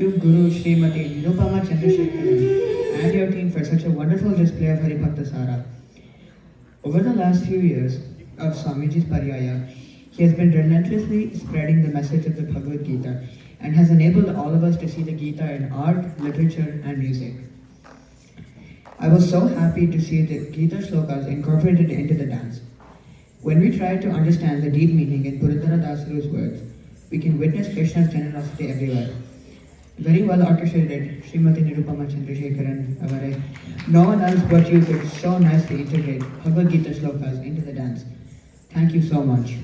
you, Guru Srimati Nirupama Chandrasekharan and your team for such a wonderful display of Haribhakta Sara. Over the last few years of Swamiji's Paryaya, he has been relentlessly spreading the message of the Bhagavad Gita and has enabled all of us to see the Gita in art, literature, and music. I was so happy to see the Gita shlokas incorporated into the dance. When we try to understand the deep meaning in Purandara Dasaru's words, we can witness Krishna's generosity everywhere. Very well orchestrated, Srimati Nirupama Chandrasekharan Avare. No one else but you could so nicely integrate Bhagavad Gita shlokas into the dance. Thank you so much.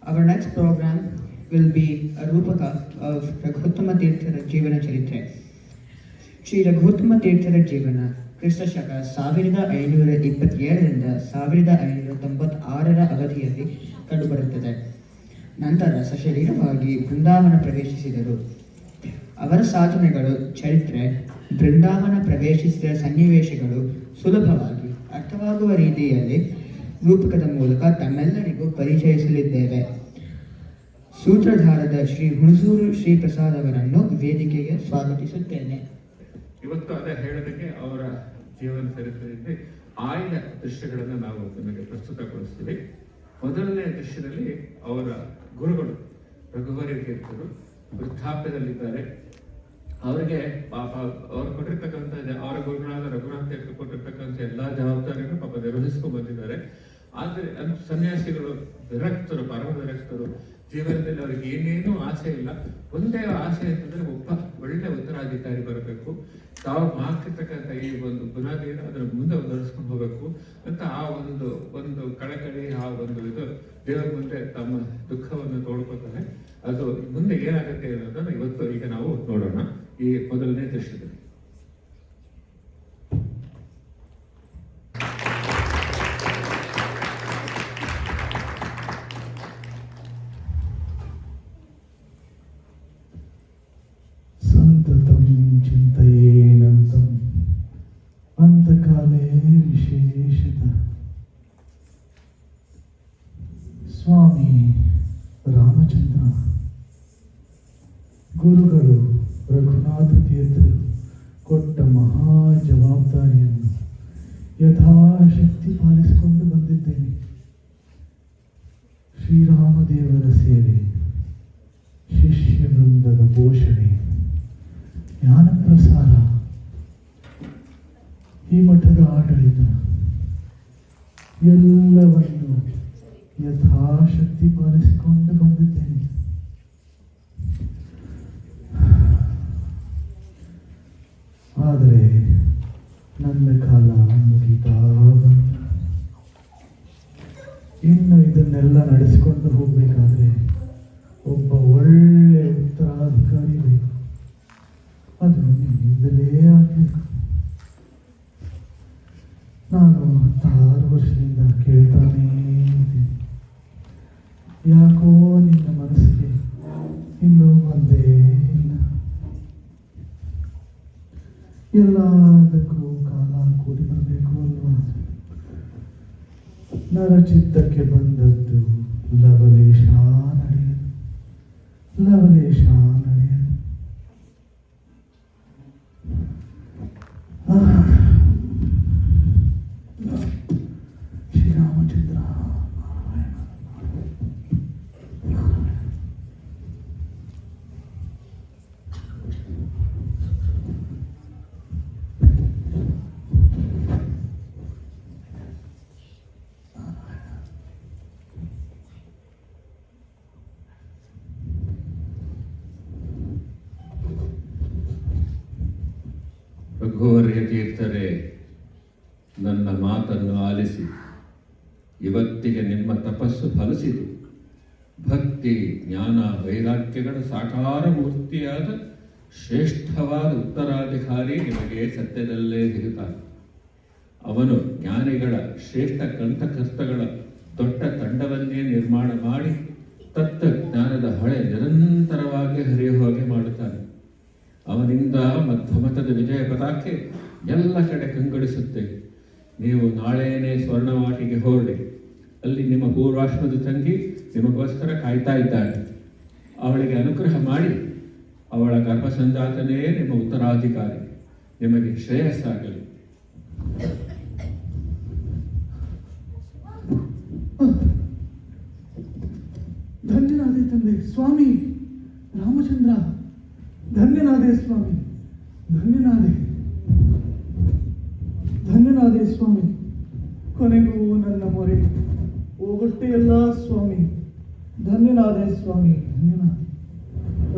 Our next program will be a Rupaka of Raghuttama Tirthara Jivana Charitre. Shri Raghuttama Tirthara Jivana ಕ್ರಿಸ್ತ ಶಕ 1527ರಿಂದ 1596ರ ಅವಧಿಯಲ್ಲಿ ಕಂಡುಬರುತ್ತದೆ. ನಂತರ ಸಶರೀರವಾಗಿ ಬೃಂದಾವನ ಪ್ರವೇಶಿಸಿದರು. ಅವರ ಸಾಧನೆಗಳು, ಚರಿತ್ರೆ, ಬೃಂದಾವನ ಪ್ರವೇಶಿಸಿದ ಸನ್ನಿವೇಶಗಳು ಸುಲಭವಾಗಿ ಅರ್ಥವಾಗುವ ರೀತಿಯಲ್ಲಿ ರೂಪಕದ ಮೂಲಕ ತಮ್ಮೆಲ್ಲರಿಗೂ ಪರಿಚಯಿಸಲಿದ್ದೇವೆ. ಸೂತ್ರಧಾರದ ಶ್ರೀ ಹುಣಸೂರು ಶ್ರೀ ಪ್ರಸಾದ್ ಅವರನ್ನು ವೇದಿಕೆಗೆ ಸ್ವಾಗತಿಸುತ್ತೇನೆ. ಇವತ್ತು ಅದೇ ಹೇಳೋದಕ್ಕೆ ಅವರ ಜೀವನ ಚರಿತ್ರೆಯಲ್ಲಿ ಆಯ್ದ ದೃಶ್ಯಗಳನ್ನು ನಾವು ನಿಮಗೆ ಪ್ರಸ್ತುತಗೊಳಿಸ್ತೀವಿ. ಮೊದಲನೇ ದೃಶ್ಯದಲ್ಲಿ ಅವರ ಗುರುಗಳು ರಘುವರಿ ತೀರ್ಥರು ವೃದ್ಧಾಪ್ಯದಲ್ಲಿದ್ದಾರೆ. ಅವರಿಗೆ ಪಾಪ ಅವ್ರು ಕೊಟ್ಟಿರ್ತಕ್ಕಂಥ ಅವರ ಗುರುಗಳಾದ ರಘುನಾಥ್ ತೀರ್ಥ ಕೊಟ್ಟಿರ್ತಕ್ಕಂಥ ಎಲ್ಲ ಜವಾಬ್ದಾರಿಯನ್ನು ಪಾಪ ನಿರ್ವಹಿಸ್ಕೊಂಡು ಬಂದಿದ್ದಾರೆ. ಆದರೆ ಸನ್ಯಾಸಿಗಳು ವಿರಕ್ತರು, ಪರಮ ವಿರಕ್ತರು. ಜೀವನದಲ್ಲಿ ಅವ್ರಿಗೆ ಏನೇನೂ ಆಸೆ ಇಲ್ಲ. ಒಂದೇ ಆಸೆ ಅಂತಂದ್ರೆ ಒಬ್ಬ ಒಳ್ಳೆ ಉತ್ತರಾಧಿಕಾರಿ ಬರಬೇಕು, ತಾವು ಹಾಕಿರ್ತಕ್ಕಂಥ ಈ ಒಂದು ಬುನಾದಿಯನ್ನು ಅದರ ಮುಂದೆ ನಡೆಸ್ಕೊಂಡು ಹೋಗಬೇಕು ಅಂತ ಆ ಒಂದು ಕಳಕಳಿ, ಆ ಒಂದು ಇದು ದೇವರ ಮುಂದೆ ತಮ್ಮ ದುಃಖವನ್ನು ತೋಡ್ಕೊತಾರೆ. ಅದು ಮುಂದೆ ಏನಾಗುತ್ತೆ ಅನ್ನೋದನ್ನು ಇವತ್ತು ಈಗ ನಾವು ನೋಡೋಣ ಈ ಮೊದಲನೇ ದೃಶ್ಯದಲ್ಲಿ. ಚಿಂತೆಯೇನಂತಂ ಅಂತಕಾಲೇ ವಿಶೇಷತ. ಸ್ವಾಮಿ ರಾಮಚಂದ್ರ ಗುರುಗಳು ರಘುನಾಥ ತೀರ್ಥರು ಕೊಟ್ಟ ಮಹಾ ಜವಾಬ್ದಾರಿಯನ್ನು ಯಥಾಶಕ್ತಿ ಪಾಲಿಸಿಕೊಂಡು ಬಂದಿದ್ದೇನೆ. ಶ್ರೀರಾಮದೇವರ ಸೇವೆ, ಶಿಷ್ಯ ವೃಂದದ ಪೋಷಣೆ, ಜ್ಞಾನ ಪ್ರಸಾರ, ಈ ಮಠದ ಆಡಳಿತ ಎಲ್ಲವನ್ನು ಯಥಾಶಕ್ತಿ ಪಾಲಿಸಿಕೊಂಡು ಬಂದಿದ್ದೇನೆ. ಆದರೆ ನನ್ನ ಕಾಲ ಮುಗಿತಾ ಬಂತ. ಇನ್ನು ಇದನ್ನೆಲ್ಲ ನಡೆಸಿಕೊಂಡು ಹೋಗ್ಬೇಕಾದ್ರೆ ಒಬ್ಬ ಒಳ್ಳೆ ಉತ್ತರಾಧಿಕಾರಿ ಬೇಕು. ಅದು ನಿಮ್ಮಿಂದಲೇ ಆಗಬೇಕು. ನಾನು 16 ವರ್ಷದಿಂದ ಕೇಳ್ತಾನೇ ಇದ್ದೀನಿ, ಯಾಕೋ ನಿನ್ನ ಮನಸ್ಸಿಗೆ ಇನ್ನೂ ಬಂದೇ ಇಲ್ಲ. ಎಲ್ಲದಕ್ಕೂ ಕಾಲ ಕೂಡಿ ಬರಬೇಕು ಅಲ್ವಾ? ನರಚಿತ್ತಕ್ಕೆ ಬಂದದ್ದು ಲವಲೇಶ ನಡೆಯದು, ಲವಲೇಶ ನಡೆಯದು. ಶ್ರೀರಾಮಚಂದ್ರ ರಘುವರ್ಯ ತೀರ್ಥರೇ, ನನ್ನ ಮಾತನ್ನು ಆಲಿಸಿ. ಇವತ್ತಿಗೆ ನಿಮ್ಮ ತಪಸ್ಸು ಫಲಿಸಿತು. ಭಕ್ತಿ, ಜ್ಞಾನ, ವೈರಾಗ್ಯಗಳ ಸಾಕಾರ ಮೂರ್ತಿಯಾದ ಶ್ರೇಷ್ಠವಾದ ಉತ್ತರಾಧಿಕಾರಿ ನಿಮಗೆ ಸತ್ಯದಲ್ಲೇ ಸಿಗುತ್ತಾನೆ. ಅವನು ಜ್ಞಾನಿಗಳ ಶ್ರೇಷ್ಠ ಕಂಠಕಸ್ತಗಳ ದೊಡ್ಡ ತಂಡವನ್ನೇ ನಿರ್ಮಾಣ ಮಾಡಿ ತತ್ವಜ್ಞಾನದ ಹೊಳೆ ನಿರಂತರವಾಗಿ ಹರಿಯುವ ಹಾಗೆ ಮಾಡುತ್ತಾನೆ. ಅವನಿಂದ ಮಧ್ವಮತದ ವಿಜಯ ಪತಾಕೆ ಎಲ್ಲ ಕಡೆ ಕಂಗೊಳಿಸುತ್ತೆ. ನೀವು ನಾಳೆಯೇ ಸ್ವರ್ಣವಾಟಿಗೆ ಹೊರಡಿ ಅಲ್ಲಿ ನಿಮ್ಮ ಪೂರ್ವಾಶ್ರಮದ ತಂಗಿ ನಿಮಗೋಸ್ಕರ ಕಾಯ್ತಾ ಇದ್ದಾಳೆ. ಅವಳಿಗೆ ಅನುಗ್ರಹ ಮಾಡಿ ಅವಳ ಗರ್ಭಸಂಜಾತನೇ ನಿಮ್ಮ ಉತ್ತರಾಧಿಕಾರಿ. ನಿಮಗೆ ಶ್ರೇಯಸ್ಸಾಗಲಿ. ಧನ್ಯನಾದೆ ತಂದೆ ಸ್ವಾಮಿ ರಾಮಚಂದ್ರ, ಧನ್ಯನಾದೆ ಸ್ವಾಮಿ, ಧನ್ಯನಾದೆ ಧನ್ಯನಾದೆ ಸ್ವಾಮಿ. ಕೊನೆಗೂ ನನ್ನ ಮೊರೆ ಹೋಗುತ್ತೆಯಲ್ಲ ಸ್ವಾಮಿ. ಧನ್ಯನಾದೆ ಸ್ವಾಮಿ, ಧನ್ಯನಾದೆ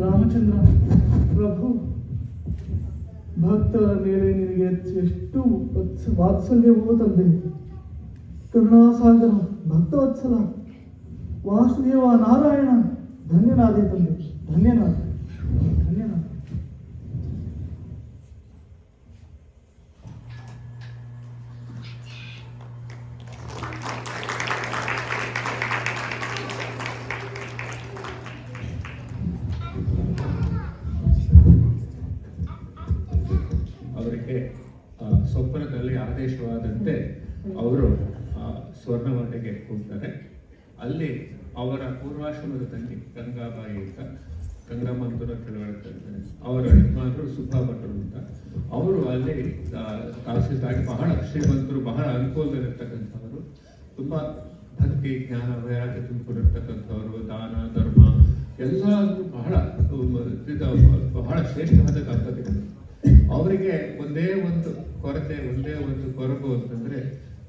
ರಾಮಚಂದ್ರ ಪ್ರಭು. ಭಕ್ತರ ಮೇಲೆ ನಿನಗೆ ಎಷ್ಟು ವಾತ್ಸಲ್ಯವೋ ತಂದೆ. ಕರುಣಾಸಾಗರ ಭಕ್ತವತ್ಸಲ ವಾಸುದೇವ ನಾರಾಯಣ, ಧನ್ಯನಾದೆ ತಂದೆ, ಧನ್ಯನಾದೆ ಧನ್ಯನಾದೆ. ಅವರಿಗೆ ಸ್ವಪ್ನದಲ್ಲಿ ಆದೇಶವಾದಂತೆ ಅವರು ಸ್ವರ್ಣವಾಟಿಗೆ ಹೋಗ್ತಾರೆ. ಅಲ್ಲಿ ಅವರ ಪೂರ್ವಾಶ್ರಮದ ತಂಗಿ ಗಂಗಾಬಾಯಿ ಅಂತ, ಗಂಗಾಮಂತೂರ ತಿಳುವಳಿಕೆ ಅವರ ಯಜಮಾನರು ಸುಬ್ಬಾ ಭಟ್ರು ಅಂತ, ಅವರು ಅಲ್ಲಿ ಕಾಸಿದ್ದಾಗಿ ಬಹಳ ಶ್ರೀಮಂತರು, ಬಹಳ ಅನುಕೂಲದಲ್ಲಿರ್ತಕ್ಕಂಥವರು, ತುಂಬ ಭಕ್ತಿ ಜ್ಞಾನ ವೈರಾಗ್ಯ ತುಂಬಿಕೊಂಡಿರ್ತಕ್ಕಂಥವರು, ದಾನ ಧರ್ಮ ಎಲ್ಲರೂ ಬಹಳ ಶ್ರೇಷ್ಠವಾದ ದಂಪತಿಗಳು. ಅವರಿಗೆ ಒಂದೇ ಒಂದು ಕೊರತೆ, ಒಂದೇ ಒಂದು ಕೊರಗು ಅಂತಂದ್ರೆ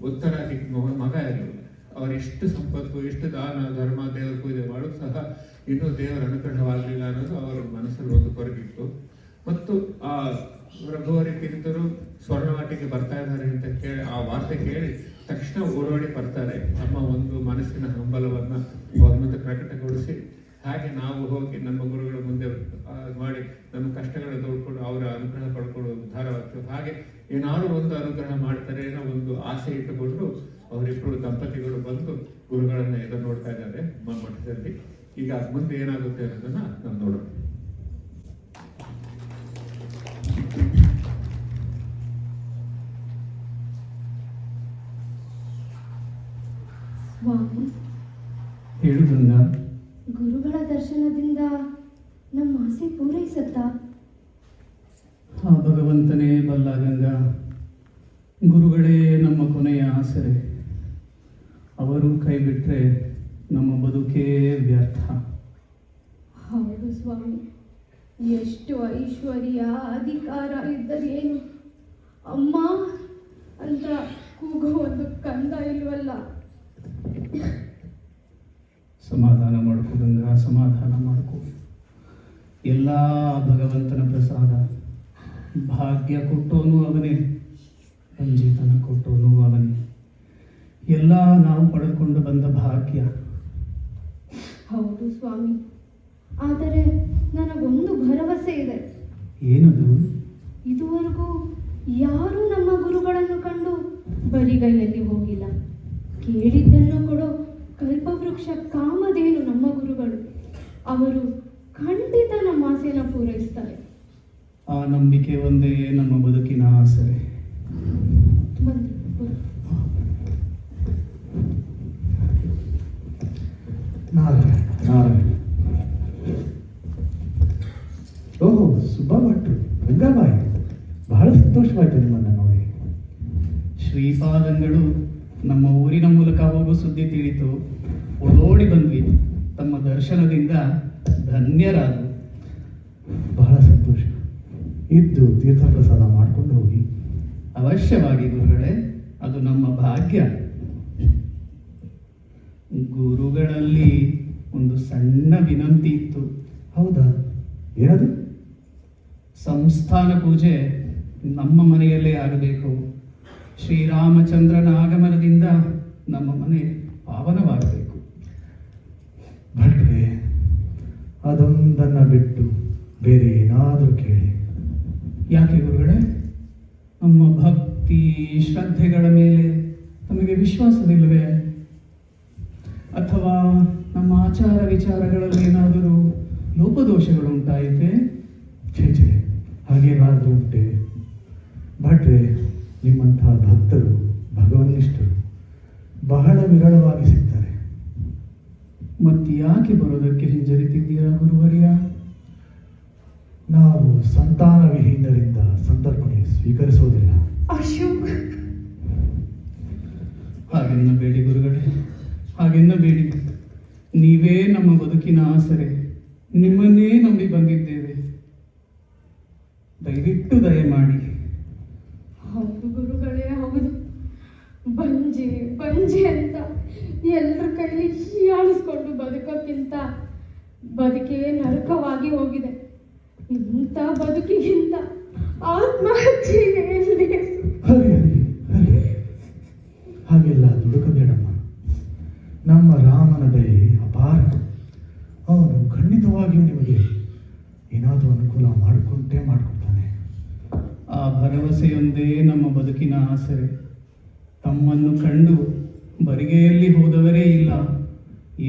ಉತ್ತರಾದಿ ಮಗ ಇರಲಿಲ್ಲ. ಅವರಿಷ್ಟು ಸಂಪತ್ತು, ಇಷ್ಟು ದಾನ ಧರ್ಮ ದೇವರ ಪೂಜೆ ಮಾಡೋದು ಸಹ ಇನ್ನೂ ದೇವರ ಅನುಗ್ರಹವಾಗಲಿಲ್ಲ ಅನ್ನೋದು ಅವರ ಮನಸ್ಸಲ್ಲಿ ಒಂದು ಕೊರಗಿತ್ತು. ಮತ್ತು ಆ ರಘುವರಿ ತೀರ್ಥರು ಸ್ವರ್ಣವಾಟಿಗೆ ಬರ್ತಾ ಇದ್ದಾರೆ ಅಂತ ಕೇಳಿ, ಆ ವಾರ್ತೆ ಕೇಳಿ ತಕ್ಷಣ ಓಡೋಡಿ ಬರ್ತಾರೆ. ನಮ್ಮ ಒಂದು ಮನಸ್ಸಿನ ಹಂಬಲವನ್ನ ಅವ್ರ ಮುಂದೆ ಪ್ರಕಟಗೊಳಿಸಿ, ಹಾಗೆ ನಾವು ಹೋಗಿ ನಮ್ಮ ಗುರುಗಳ ಮುಂದೆ ಮಾಡಿ ನಮ್ಮ ಕಷ್ಟಗಳ ತೋಡ್ಕೊಂಡು ಅವರ ಅನುಗ್ರಹ ಪಡ್ಕೊಂಡು ಉದ್ಧಾರವಾಗ್ತದೆ. ಹಾಗೆ ಏನಾದ್ರು ಒಂದು ಅನುಗ್ರಹ ಮಾಡ್ತಾರೆ ಅನ್ನೋ ಒಂದು ಆಸೆ ಇಟ್ಟುಕೊಂಡು ಅವರಿಬ್ಬರು ದಂಪತಿಗಳು ಬಂದು ಗುರುಗಳನ್ನ ಎದುರು ನೋಡ್ತಾ ಇದ್ದಾರೆ ಮಠದಲ್ಲಿ. ಈಗ ಮುಂದೆ ಏನಾಗುತ್ತೆ ಅನ್ನೋದನ್ನ ನಾವು ನೋಡೋಣ. ಸ್ವಾಮಿ, ಹೇಳುವುದನ್ನ ಗುರುಗಳ ದರ್ಶನದಿಂದ ನಮ್ಮ ಆಸೆ ಪೂರೈಸುತ್ತಾ? ಆ ಭಗವಂತನೇ ಬಲ್ಲ ಗಂಗಾ. ಗುರುಗಳೇ ನಮ್ಮ ಕೊನೆಯ ಆಸರೆ. ಅವರು ಕೈ ಬಿಟ್ಟರೆ ನಮ್ಮ ಬದುಕೇ ವ್ಯರ್ಥ. ಹೌದು ಸ್ವಾಮಿ, ಎಷ್ಟು ಐಶ್ವರ್ಯ ಅಧಿಕಾರ ಇದ್ದರೇನು, ಅಮ್ಮ ಅಂತ ಕೂಗೋ ಒಂದು ಕಂದ ಇಲ್ವಲ್ಲ. ಸಮಾಧಾನ ಮಾಡ್ಕೊ ಗಂಗಾ, ಸಮಾಧಾನ ಮಾಡ್ಕೊ. ಎಲ್ಲ ಭಗವಂತನ ಪ್ರಸಾದ. ಭಾಗ್ಯ ಕೊಟ್ಟೋನು ಅವನೇ, ಸಂಜೀತನ ಕೊಟ್ಟೋನು ಅವನೇ. ಎಲ್ಲ ನಾವು ಪಡೆದುಕೊಂಡು ಬಂದ ಭಾಗ್ಯ. ಹೌದು ಸ್ವಾಮಿ, ಆದರೆ ನನಗೊಂದು ಭರವಸೆ ಇದೆ. ಏನದು? ಇದುವರೆಗೂ ಯಾರೂ ನಮ್ಮ ಗುರುಗಳನ್ನು ಕಂಡು ಬರಿಗೈಯಲ್ಲಿ ಹೋಗಿಲ್ಲ. ಕೇಳಿದ್ದನ್ನು ಕೊಡೋ ಕಲ್ಪವೃಕ್ಷ ಕಾಮಧೇನು ನಮ್ಮ ಗುರುಗಳು. ಅವರು ಖಂಡಿತ ನಮ್ಮ ಆಸೆನ ಪೂರೈಸ್ತಾರೆ. ಆ ನಂಬಿಕೆ ಒಂದೇ ನಮ್ಮ ಬದುಕಿನ ಆಸರೆ. ಬನ್ನಿ, ಬನ್ನಿ. ನಾರಾಯಣ ನಾರಾಯಣ. ಓಹೋ, ಸುಬ್ಬಾ ಭಟ್ರು, ಗಂಗಾಬಾಯಿ, ಬಹಳ ಸಂತೋಷವಾಯಿತು ನಿಮ್ಮನ್ನು ನೋಡಿ. ಶ್ರೀಪಾದಂಗಳು ನಮ್ಮ ಊರಿನ ಮೂಲಕ ಹೋಗೋ ಸುದ್ದಿ ತಿಳಿತು. ಓಡೋಡಿ ಬಂದ್ವಿ. ತಮ್ಮ ದರ್ಶನದಿಂದ ಧನ್ಯರಾದರು. ಬಹಳ ಸಂತೋಷ. ಇದ್ದು ತೀರ್ಥ ಪ್ರಸಾದ ಮಾಡ್ಕೊಂಡು ಹೋಗಿ. ಅವಶ್ಯವಾಗಿ ಗುರುಗಳೇ, ಅದು ನಮ್ಮ ಭಾಗ್ಯ. ಗುರುಗಳಲ್ಲಿ ಒಂದು ಸಣ್ಣ ವಿನಂತಿ ಇತ್ತು. ಹೌದಾ? ಏನದು? ಸಂಸ್ಥಾನ ಪೂಜೆ ನಮ್ಮ ಮನೆಯಲ್ಲೇ ಆಗಬೇಕು. ಶ್ರೀರಾಮಚಂದ್ರನ ಆಗಮನದಿಂದ ನಮ್ಮ ಮನೆ ಪಾವನವಾಗಬೇಕು. ಭಟ್ರೆ, ಅದೊಂದನ್ನು ಬಿಟ್ಟು ಬೇರೆ ಏನಾದರೂ ಕೇಳಿ. ಯಾಕೆ ಗುರುಗಳೇ? ನಮ್ಮ ಭಕ್ತಿ ಶ್ರದ್ಧೆಗಳ ಮೇಲೆ ನಮಗೆ ವಿಶ್ವಾಸವಿಲ್ಲವೇ? ಅಥವಾ ನಮ್ಮ ಆಚಾರ ವಿಚಾರಗಳಲ್ಲಿ ಏನಾದರೂ ಲೋಪದೋಷಗಳು ಉಂಟಾಯಿತೆ? ಛೇ, ಹಾಗೇನಾದರೂ ಉಂಟೆ? ಭಟ್ರೆ, ನಿಮ್ಮಂತಹ ಭಕ್ತರು, ಭಗವನ್ನಿಷ್ಠರು ಬಹಳ ವಿರಳವಾಗಿ ಸಿಗ್ತಾರೆ. ಯಾಕೆ ಬರೋದಕ್ಕೆ ಹಿಂಜರಿತಿದ್ದೀರಾ ಗುರುವರ್ಯ? ನಾವು ಸಂತಾನವಿಹೀನರಿಂದ ಸಂತರ್ಪಣೆ ಸ್ವೀಕರಿಸುವುದಿಲ್ಲ. ಅಶೋಕ್, ಹಾಗೆನ್ನಬೇಡಿ ಗುರುಗಳೇ, ಹಾಗೆನ್ನಬೇಡಿ. ನೀವೇ ನಮ್ಮ ಬದುಕಿನ ಆಸರೆ, ನಿಮ್ಮನ್ನೇ ನಂಬಿ ಬಂದಿದ್ದೇವೆ. ದಯವಿಟ್ಟು ದಯಮಾಡಿ. ಹೌದು ಗುರುಗಳೇ, ಹೌದು. ಬಂಜೆ ಬಂಜೆ ಅಂತ ಎಲ್ಲರ ಕೈಲಿ ಹೀಯಾಳಿಸ್ಕೊಂಡು ಬದುಕೋಕ್ಕಿಂತ ಬದುಕೇ ನರಕವಾಗಿ ಹೋಗಿದೆ. ಇಂಥ ಬದುಕಿಗಿಂತ ಆತ್ಮಹತ್ಯೆ ಹರಿ ಹರಿ ಹರಿ, ಹಾಗೆಲ್ಲ ದುಡುಕಬೇಡಮ್ಮ. ನಮ್ಮ ರಾಮನ ದಯೆ ಅಪಾರ. ಅವನು ಖಂಡಿತವಾಗಿಯೂ ನಿಮಗೆ ಏನಾದರೂ ಅನುಕೂಲ ಮಾಡಿಕೊಡ್ತಾನೆ. ಆ ಭರವಸೆಯೊಂದೇ ನಮ್ಮ ಬದುಕಿನ ಆಸರೆ. ತಮ್ಮನ್ನು ಕಂಡು ಬರಿಗೆಯಲ್ಲಿ ಹೋದವರೇ ಇಲ್ಲ.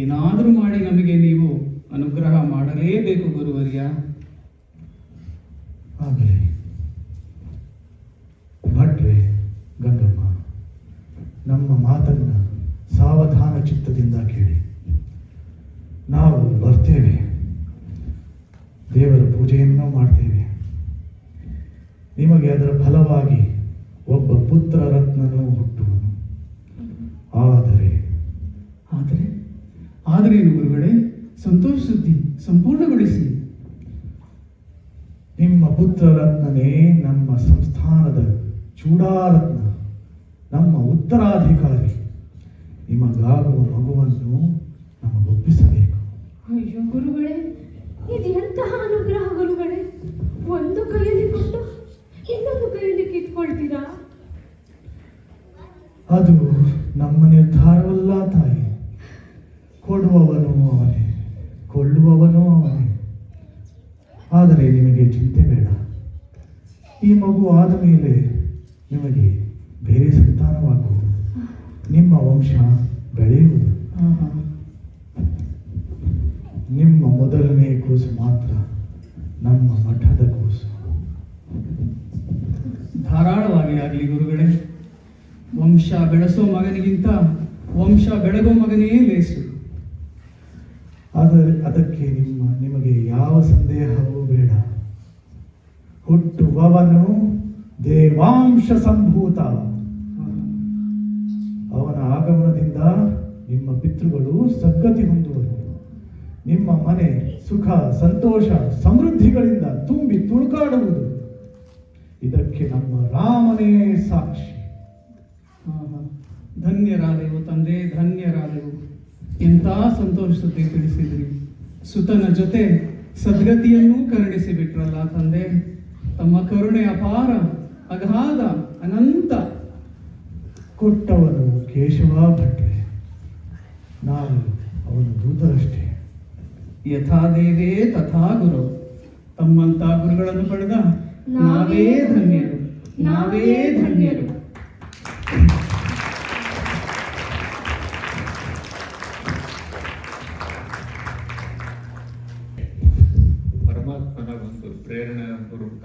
ಏನಾದರೂ ಮಾಡಿ ನಮಗೆ ನೀವು ಅನುಗ್ರಹ ಮಾಡಲೇಬೇಕು ಗುರುವರ್ಯ. ಆಗಲಿ ಭಟ್ರೆ, ಗಂಗಮ್ಮ, ನಮ್ಮ ಮಾತನ್ನ ಸಾವಧಾನ ಚಿತ್ತದಿಂದ ಕೇಳಿ. ನಾವು ಬರ್ತೇವೆ, ದೇವರ ಪೂಜೆಯನ್ನು ಮಾಡ್ತೇವೆ. ನಿಮಗೆ ಅದರ ಫಲವಾಗಿ ಒಬ್ಬ ಪುತ್ರ ರತ್ನನು ಹುಟ್ಟುವನು. ಆದರೆ ಆದರೆ ಆದರೇನು ಗುರುಗಳೇ? ಸಂತೋಷ ಸುದ್ದಿ ಸಂಪೂರ್ಣಗೊಳಿಸಿ. ನಿಮ್ಮ ಪುತ್ರ ರತ್ನನೇ ನಮ್ಮ ಸಂಸ್ಥಾನದ ಚೂಡಾರತ್ನ, ನಮ್ಮ ಉತ್ತರಾಧಿಕಾರಿ. ನಿಮಗಾಗುವ ಮಗುವನ್ನು ನಮಗೊಪ್ಪಿಸಬೇಕು. ಅಯ್ಯೋ ಗುರುಗಳೇ, ಇದು ಎಂತಹ ಅನುಗ್ರಹ ಗುರುಗಳೇ! ಒಂದು ಕೈಯಲ್ಲಿ ಕೊಟ್ಟು ಇನ್ನೊಂದು ಕೈಯಲ್ಲಿ ಕಿತ್ಕೊಳ್ತೀರಾ? ಅದು ನಮ್ಮ ನಿರ್ಧಾರವಲ್ಲ ತಾಯಿ. ಕೊಡುವವನು ಅವನೇ, ಕೊಳ್ಳುವವನು ಅವನೇ. ಆದರೆ ನಿಮಗೆ ಚಿಂತೆ ಬೇಡ. ಈ ಮಗು ಆದ ಮೇಲೆ ನಿಮಗೆ ಬೇರೆ ಸಂತಾನವಾಗುವುದು, ನಿಮ್ಮ ವಂಶ ಬೆಳೆಯುವುದು. ನಿಮ್ಮ ಮೊದಲನೇ ಕೂಸು ಮಾತ್ರ ನಮ್ಮ ಮಠದ ಕೂಸು. ಧಾರಾಳವಾಗಿ ಆಗಲಿ ಗುರುಗಳೇ. ವಂಶ ಬೆಳೆಸೋ ಮಗನಿಗಿಂತ ವಂಶ ಬೆಳಗೋ ಮಗನೇ ಲೇಸು. ಆದರೆ ಅದಕ್ಕೆ ನಿಮಗೆ ಯಾವ ಸಂದೇಹವೂ ಬೇಡ. ಹುಟ್ಟುವವನು ದೇವಾಂಶ ಸಂಭೂತ. ಅವನ ಆಗಮನದಿಂದ ನಿಮ್ಮ ಪಿತೃಗಳು ಸದ್ಗತಿ ಹೊಂದುವರು. ನಿಮ್ಮ ಮನೆ ಸುಖ ಸಂತೋಷ ಸಮೃದ್ಧಿಗಳಿಂದ ತುಂಬಿ ತುಳುಕಾಡುವುದು. ಇದಕ್ಕೆ ನಮ್ಮ ರಾಮನೇ ಸಾಕ್ಷಿ. ಧನ್ಯರಾದೆವು ತಂದೆ, ಧನ್ಯರಾದೆವು. ಎಂಥ ಸಂತೋಷ ಸುದ್ದಿ ತಿಳಿಸಿದ್ರಿ. ಸುತನ ಜೊತೆ ಸದ್ಗತಿಯನ್ನೂ ಕರುಣಿಸಿ ಬಿಟ್ರಲ್ಲ ತಂದೆ. ತಮ್ಮ ಕರುಣೆ ಅಪಾರ, ಅಗಾಧ, ಅನಂತ. ಕೊಟ್ಟವನು ಕೇಶವ ಭಟ್ರೆ, ನಾವು ಅವನು ದೂತರಷ್ಟೇ. ಯಥಾ ದೇವೇ ತಥಾ ಗುರು. ತಮ್ಮಂತ ಗುರುಗಳನ್ನು ಪಡೆದ ನಾವೇ ಧನ್ಯರು, ನಾವೇ ಧನ್ಯರು. ಪರಮಾತ್ಮನ ಒಂದು ಪ್ರೇರಣಾ ಪೂರ್ವಕ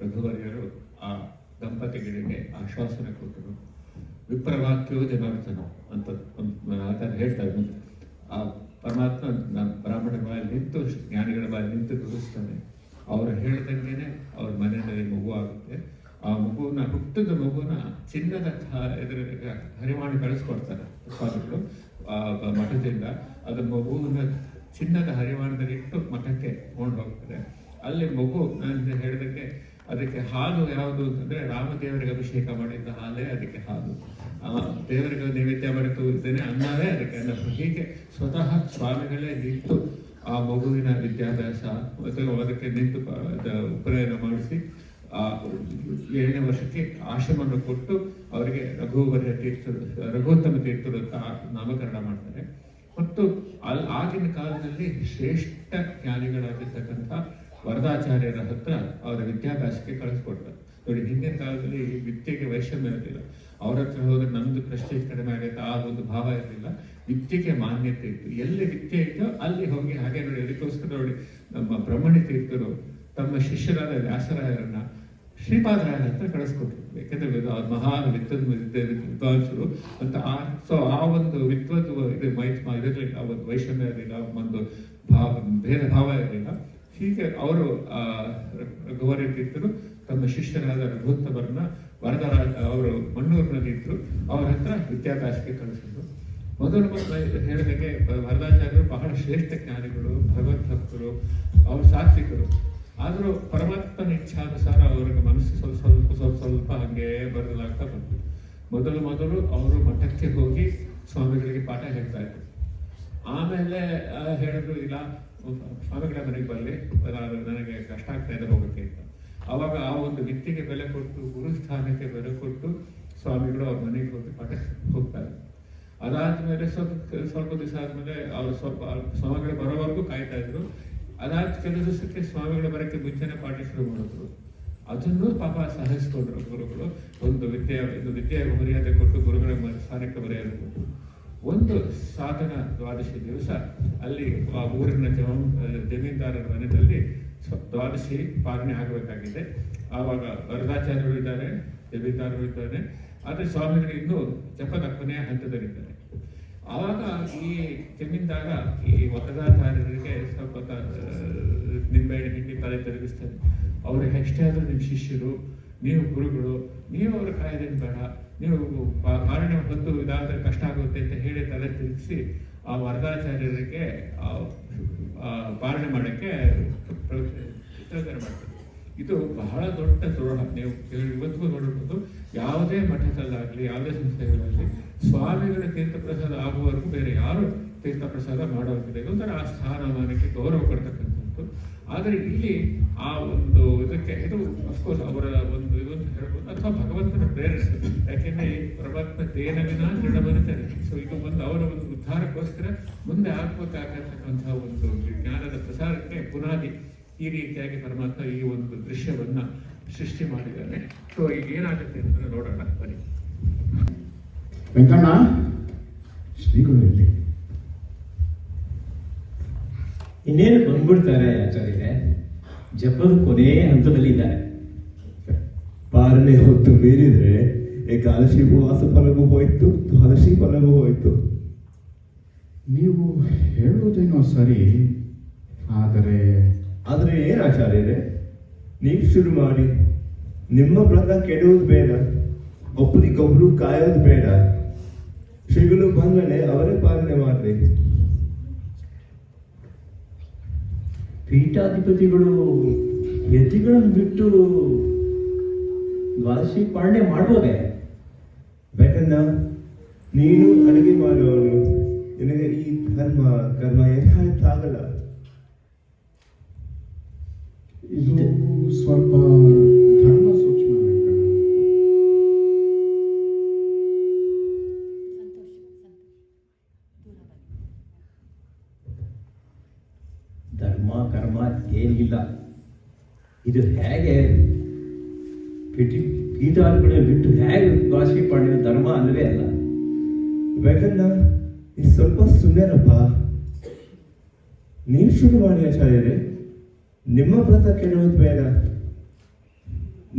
ರಘುವರ್ಯರು ಆ ದಂಪತಿಗಳಿಗೆ ಆಶ್ವಾಸನೆ ಕೊಟ್ಟರು. ವಿಪ್ರವಾಕ್ಯೋ ಜನಾರ್ದನ ಅಂತ ಒಂದು ಹೇಳ್ತಾರೆ. ಆ ಪರಮಾತ್ಮ ಬ್ರಾಹ್ಮಣ ಬಾಯಲ್ಲಿ ನಿಂತು, ಜ್ಞಾನಿಗಳ ಬಾಯಲ್ಲಿ ನಿಂತು ನುಡಿಸ್ತಾನೆ. ಅವರು ಹೇಳ್ದಂಗೆನೆ ಅವ್ರ ಮನೆಯಲ್ಲಿ ಮಗು ಆಗುತ್ತೆ. ಆ ಮಗುವನ್ನ, ಹುಟ್ಟಿದ ಮಗುವನ್ನ ಚಿನ್ನದ ಎದುರಿಗೆ ಹರಿವಾಣಿ ಕಳಿಸ್ಕೊಡ್ತಾರೆ ಸ್ವಾಮಿಗಳು ಮಠದಿಂದ. ಅದು ಮಗುವನ್ನ ಚಿನ್ನದ ಹರಿವಾಣದಲ್ಲಿ ಇಟ್ಟು ಮಠಕ್ಕೆ ತಗೊಂಡು ಹೋಗ್ತಾರೆ. ಅಲ್ಲಿ ಮಗು, ನಾನು ಹೇಳಿದಂಗೆ ಅದಕ್ಕೆ ಹಾಲು ಯಾವುದು ಅಂತಂದ್ರೆ ರಾಮದೇವರಿಗೆ ಅಭಿಷೇಕ ಮಾಡಿದ್ದ ಹಾಲೇ ಅದಕ್ಕೆ ಹಾಲು. ದೇವರಿಗೆ ನೈವೇದ್ಯ ಮಾಡಿದ್ದು ಇದ್ದೇನೆ ಅನ್ನವೇ ಅದಕ್ಕೆ ಅನ್ನ. ಹೀಗೆ ಸ್ವತಃ ಸ್ವಾಮಿಗಳೇ ನಿಂತು ಆ ಮಗುವಿನ ವಿದ್ಯಾಭ್ಯಾಸ ಮತ್ತು ಅದಕ್ಕೆ ನಿಂತು ಉಪನಯನ ಮಾಡಿಸಿ 7ನೇ ವರ್ಷಕ್ಕೆ ಆಶ್ರಮವನ್ನು ಕೊಟ್ಟು ಅವರಿಗೆ ರಘುತ್ತಮ ತೀರ್ಥರು ಅಂತ ನಾಮಕರಣ ಮಾಡ್ತಾರೆ. ಮತ್ತು ಆಗಿನ ಕಾಲದಲ್ಲಿ ಶ್ರೇಷ್ಠ ಜ್ಞಾನಿಗಳಾಗಿರ್ತಕ್ಕಂಥ ವರದಾಚಾರ್ಯರ ಹತ್ರ ಅವರ ವಿದ್ಯಾಭ್ಯಾಸಕ್ಕೆ ಕಳಿಸ್ಕೊಡ್ತಾರೆ. ನೋಡಿ, ಹಿಂದಿನ ಕಾಲದಲ್ಲಿ ವಿದ್ಯೆಗೆ ವೈಷಮ್ಯ ಇರಲಿಲ್ಲ. ಅವ್ರ ಹತ್ರ ಹೋದ್ರೆ ನಮ್ದು ಪ್ರೆಸ್ಟೀಜ್ ಕಡಿಮೆ ಆಗುತ್ತೆ ಆ ಒಂದು ಭಾವ ಇರಲಿಲ್ಲ. ವಿದ್ಯೆಗೆ ಮಾನ್ಯತೆ ಇತ್ತು. ಎಲ್ಲಿ ವಿದ್ಯೆ ಇತ್ತು ಅಲ್ಲಿ ಹೋಗಿ. ಹಾಗೆ ನೋಡಿ, ಅದಕ್ಕೋಸ್ಕರ ನೋಡಿ ನಮ್ಮ ಬ್ರಹ್ಮಣಿ ತೀರ್ಥರು ತಮ್ಮ ಶಿಷ್ಯರಾದ ವ್ಯಾಸರಾಯರನ್ನ ಶ್ರೀಪಾದರಾಯರ ಹತ್ರ ಕಳಿಸ್ಕೊಟ್ರು. ಯಾಕೆಂದ್ರೆ ಮಹಾನ್ ವಿದ್ವಾಂಸರು ಅಂತ ಸೊ ಆ ಒಂದು ಇದರಲ್ಲಿ ಆ ಒಂದು ವೈಷಮ್ಯ ಇರಲಿಲ್ಲ, ಒಂದು ಭೇದ ಭಾವ ಇರಲಿಲ್ಲ. ಹೀಗೆ ಅವರು ರಘುವರ್ಯ ತೀರ್ಥರು ತಮ್ಮ ಶಿಷ್ಯರಾದ ರಘುತ್ತಮರನ್ನ ವರದರಾಜ ಅವರು ಮಣ್ಣೂರಿನಲ್ಲಿ ಇದ್ರು, ಅವರ ಹತ್ರ ವಿದ್ಯಾಭ್ಯಾಸಕ್ಕೆ ಕಳಿಸಿದ್ರು. ಮೊದಲು ಹೇಳಿದಾಗೆ ವರದಾಚಾರ್ಯರು ಬಹಳ ಶ್ರೇಷ್ಠ ಜ್ಞಾನಿಗಳು, ಭಗವದ್ಭಕ್ತರು, ಅವರು ಸಾತ್ವಿಕರು. ಆದರೂ ಪರಮಾತ್ಮನ ಇಚ್ಛಾನುಸಾರ ಅವರಿಗೆ ಮನಸ್ಸು ಸ್ವಲ್ಪ ಹಾಗೆ ಬದಲಾಗ್ತಾ ಬಂತು. ಮೊದಲು ಅವರು ಮಠಕ್ಕೆ ಹೋಗಿ ಸ್ವಾಮಿಗಳಿಗೆ ಪಾಠ ಹೇಳ್ತಾ ಇದ್ರು. ಆಮೇಲೆ ಹೇಳಿದ್ರು, ಇಲ್ಲ ಸ್ವಾಮಿಗಳ ಮನೆಗೆ ಬರಲಿ, ನನಗೆ ಕಷ್ಟ ಆಗ್ತಾ ಇದೆ ಹೋಗೋಕ್ಕೆ ಅಂತ. ಅವಾಗ ಆ ಒಂದು ವ್ಯಕ್ತಿಗೆ ಬೆಲೆ ಕೊಟ್ಟು, ಗುರುಸ್ಥಾನಕ್ಕೆ ಬೆಲೆ ಕೊಟ್ಟು ಸ್ವಾಮಿಗಳು ಅವ್ರ ಮನೆಗೆ ಹೋಗಿ ಪಾಠ ಹೋಗ್ತಾರೆ. ಅದಾದ್ಮೇಲೆ ಸ್ವಲ್ಪ ದಿವಸ ಆದ್ಮೇಲೆ ಅವರು ಸ್ವಲ್ಪ ಸ್ವಾಮಿಗಳು ಬರೋವರೆಗೂ ಕಾಯ್ತಾ ಇದ್ರು. ಅದಾದ ಕೆಲವು ದಿವಸಕ್ಕೆ ಸ್ವಾಮಿಗಳ ಬರೋಕ್ಕೆ ಮುಂಚೆನೆ ಪಾಠ ಶುರು ಮಾಡಿದ್ರು. ಅದನ್ನು ಪಾಪ ಸಹಿಸ್ಕೊಂಡ್ರು ಗುರುಗಳು. ಒಂದು ವಿದ್ಯೆ ಮರ್ಯಾದೆ ಕೊಟ್ಟು, ಗುರುಗಳ ಸ್ಥಾನಕ್ಕೆ ಮರ್ಯಾದೆ ಕೊಟ್ಟು ಒಂದು ಸಾಧನ ದ್ವಾದಶಿ ದಿವಸ ಅಲ್ಲಿ ಆ ಊರಿನ ಜಮೀನ್ದಾರರ ಮನೆಯಲ್ಲಿ ದ್ವಾದಶಿ ಪಾಲನೆ ಆಗಬೇಕಾಗಿದೆ. ಆವಾಗ ವರದಾಚಾರ್ಯರು ಇದ್ದಾರೆ, ಜಮೀನ್ದಾರರು ಇದ್ದಾರೆ, ಆದರೆ ಸ್ವಾಮಿಗಳು ಇನ್ನೂ ಜಪದ ಕೊನೆಯ ಹಂತದಲ್ಲಿದ್ದಾರೆ. ಆವಾಗ ಈ ಜಮೀನ್ದಾರ ಈ ವರದಾಚಾರ್ಯರಿಗೆ ಸ್ವಲ್ಪ ನಿಂಬೆಹಣ್ಣು ಹಿಂಡಿ ತಲೆ ತಿರುಗಿಸ್ತಾರೆ. ಅವ್ರಿಗೆ ಎಷ್ಟೇ ಆದರೂ ನಿಮ್ಮ ಶಿಷ್ಯರು, ನೀವು ಗುರುಗಳು, ನೀವು ಅವ್ರ ಕಾಯ್ದೇನು ಬೇಡ, ನೀವು ಪಾಲನೆ ಹೊತ್ತು ಇದಾದರೆ ಕಷ್ಟ ಆಗುತ್ತೆ ಅಂತ ಹೇಳಿ ತಲೆ ತಿರುಗಿಸಿ ಆ ವರದಾಚಾರ್ಯರಿಗೆ ಪಾಲನೆ ಮಾಡೋಕ್ಕೆ ಪ್ರಚೋದನೆ ಮಾಡ್ತಾರೆ. ಇದು ಬಹಳ ದೊಡ್ಡ ದ್ರೋಹ. ನೀವು ಇವತ್ತಿಗೂ ನೋಡಿರ್ಬೋದು, ಯಾವುದೇ ಮಠದಲ್ಲಾಗಲಿ ಯಾವುದೇ ಸಂಸ್ಥೆಗಳಲ್ಲಿ ಸ್ವಾಮಿಗಳ ತೀರ್ಥಪ್ರಸಾದ ಆಗುವವರೆಗೂ ಬೇರೆ ಯಾರು ತೀರ್ಥಪ್ರಸಾದ ಮಾಡೋದಿಲ್ಲ. ಇದೊಂಥರ ಆ ಸ್ಥಾನಮಾನಕ್ಕೆ ಗೌರವ ಕೊಡ್ತಕ್ಕಂಥದ್ದು. ಆದರೆ ಇಲ್ಲಿ ಆ ಒಂದು ಇದಕ್ಕೆ ಇದು ಅಫ್ಕೋರ್ಸ್ ಅವರ ಒಂದು ಇದೊಂದು ಹೇಳ್ಬೋದು, ಅಥವಾ ಭಗವಂತನ ಪ್ರೇರಣೆ. ಯಾಕೆಂದ್ರೆ ಪರಮಾತ್ಮ ದೇನ ವಿನ ದೃಢಮನಿತಾರೆ. ಸೊ ಇದು ಒಂದು ಅವರ ಒಂದು ಉದ್ಧಾರಕ್ಕೋಸ್ಕರ ಮುಂದೆ ಆಗ್ಬೇಕಾಗತಕ್ಕಂತಹ ಒಂದು ಜ್ಞಾನದ ಪ್ರಸಾರಕ್ಕೆ ಬುನಾದಿ. ಈ ರೀತಿಯಾಗಿ ಪರಮಾತ್ಮ ಈ ಒಂದು ದೃಶ್ಯವನ್ನ ಸೃಷ್ಟಿ ಮಾಡಿದ್ದಾನೆ. ಸೊ ಈಗ ಏನಾಗುತ್ತೆ ಅಂತ ನೋಡೋಣ ಬನ್ನಿ. ವೆಂಕಣ್ಣ, ಶ್ರೀಗುರುವಿನಲ್ಲಿ ಇನ್ನೇನು ಬಂದ್ಬಿಡ್ತಾರೆ ಆಚಾರ್ಯರೇ, ಜಪದ ಕೊನೆ ಹಂತದಲ್ಲಿದ್ದಾರೆ. ಪಾಲನೆ ಹೊತ್ತು ಮೀರಿದ್ರೆ ಏಕಾದಶಿ ಉಪವಾಸ ಫಲವೂ ಹೋಯ್ತು, ದ್ವಾದಶಿ ಫಲವೂ ಹೋಯ್ತು. ನೀವು ಹೇಳುವುದೇನೋ ಸರಿ, ಆದರೆ ಏನು ಆಚಾರ್ಯರೇ, ನೀವು ಶುರು ಮಾಡಿ. ನಿಮ್ಮ ವ್ರತ ಕೆಡುವುದು ಬೇಡ, ಒಬ್ಬರಿಗೊಬ್ರು ಕಾಯೋದು ಬೇಡ. ಶ್ರೀಗಳು ಬಂದ್ಮೇಲೆ ಅವರೇ ಪಾಲನೆ ಮಾಡ್ರಿ. ಪೀಠಾಧಿಪತಿಗಳು ಯತಿಗಳನ್ನು ಬಿಟ್ಟು ದ್ವಾದಶಿ ಪಾಲನೆ ಮಾಡ್ಬೋದೇ? ಬೇಕನ್ನ ನೀನು ಅಡುಗೆ ಮಾಡುವವನು, ನಿನಗೆ ಈ ಧರ್ಮ ಕರ್ಮ ಯಥಾರ್ಥ ಆಗಲ್ಲ. ಇದು ಸ್ವಲ್ಪ ಧರ್ಮ ಸೂಕ್ಷ್ಮ ವೆಂಕಣ್ಣ. ಧರ್ಮ ಕರ್ಮ ಏನಿಲ್ಲ. ಇದು ಹೇಗೆ ಪೀಠಾಧಿಪತಿಗಳು ಬಿಟ್ಟು ಹೇಗೆ ದ್ವಾದಶಿ ಪಾಲನೆ ಧರ್ಮ ಅಲ್ಲವೇ ಅಲ್ಲ. ಬೇಕನ್ನ ಈ ಸ್ವಲ್ಪ ಸುಮ್ಮನೆರಪ್ಪ. ನೀವು ಶುರು ಮಾಡಿ ಆಚಾರ್ಯರೇ, ನಿಮ್ಮ ವ್ರತ ಕೇಳೋದು ಬೇಡ.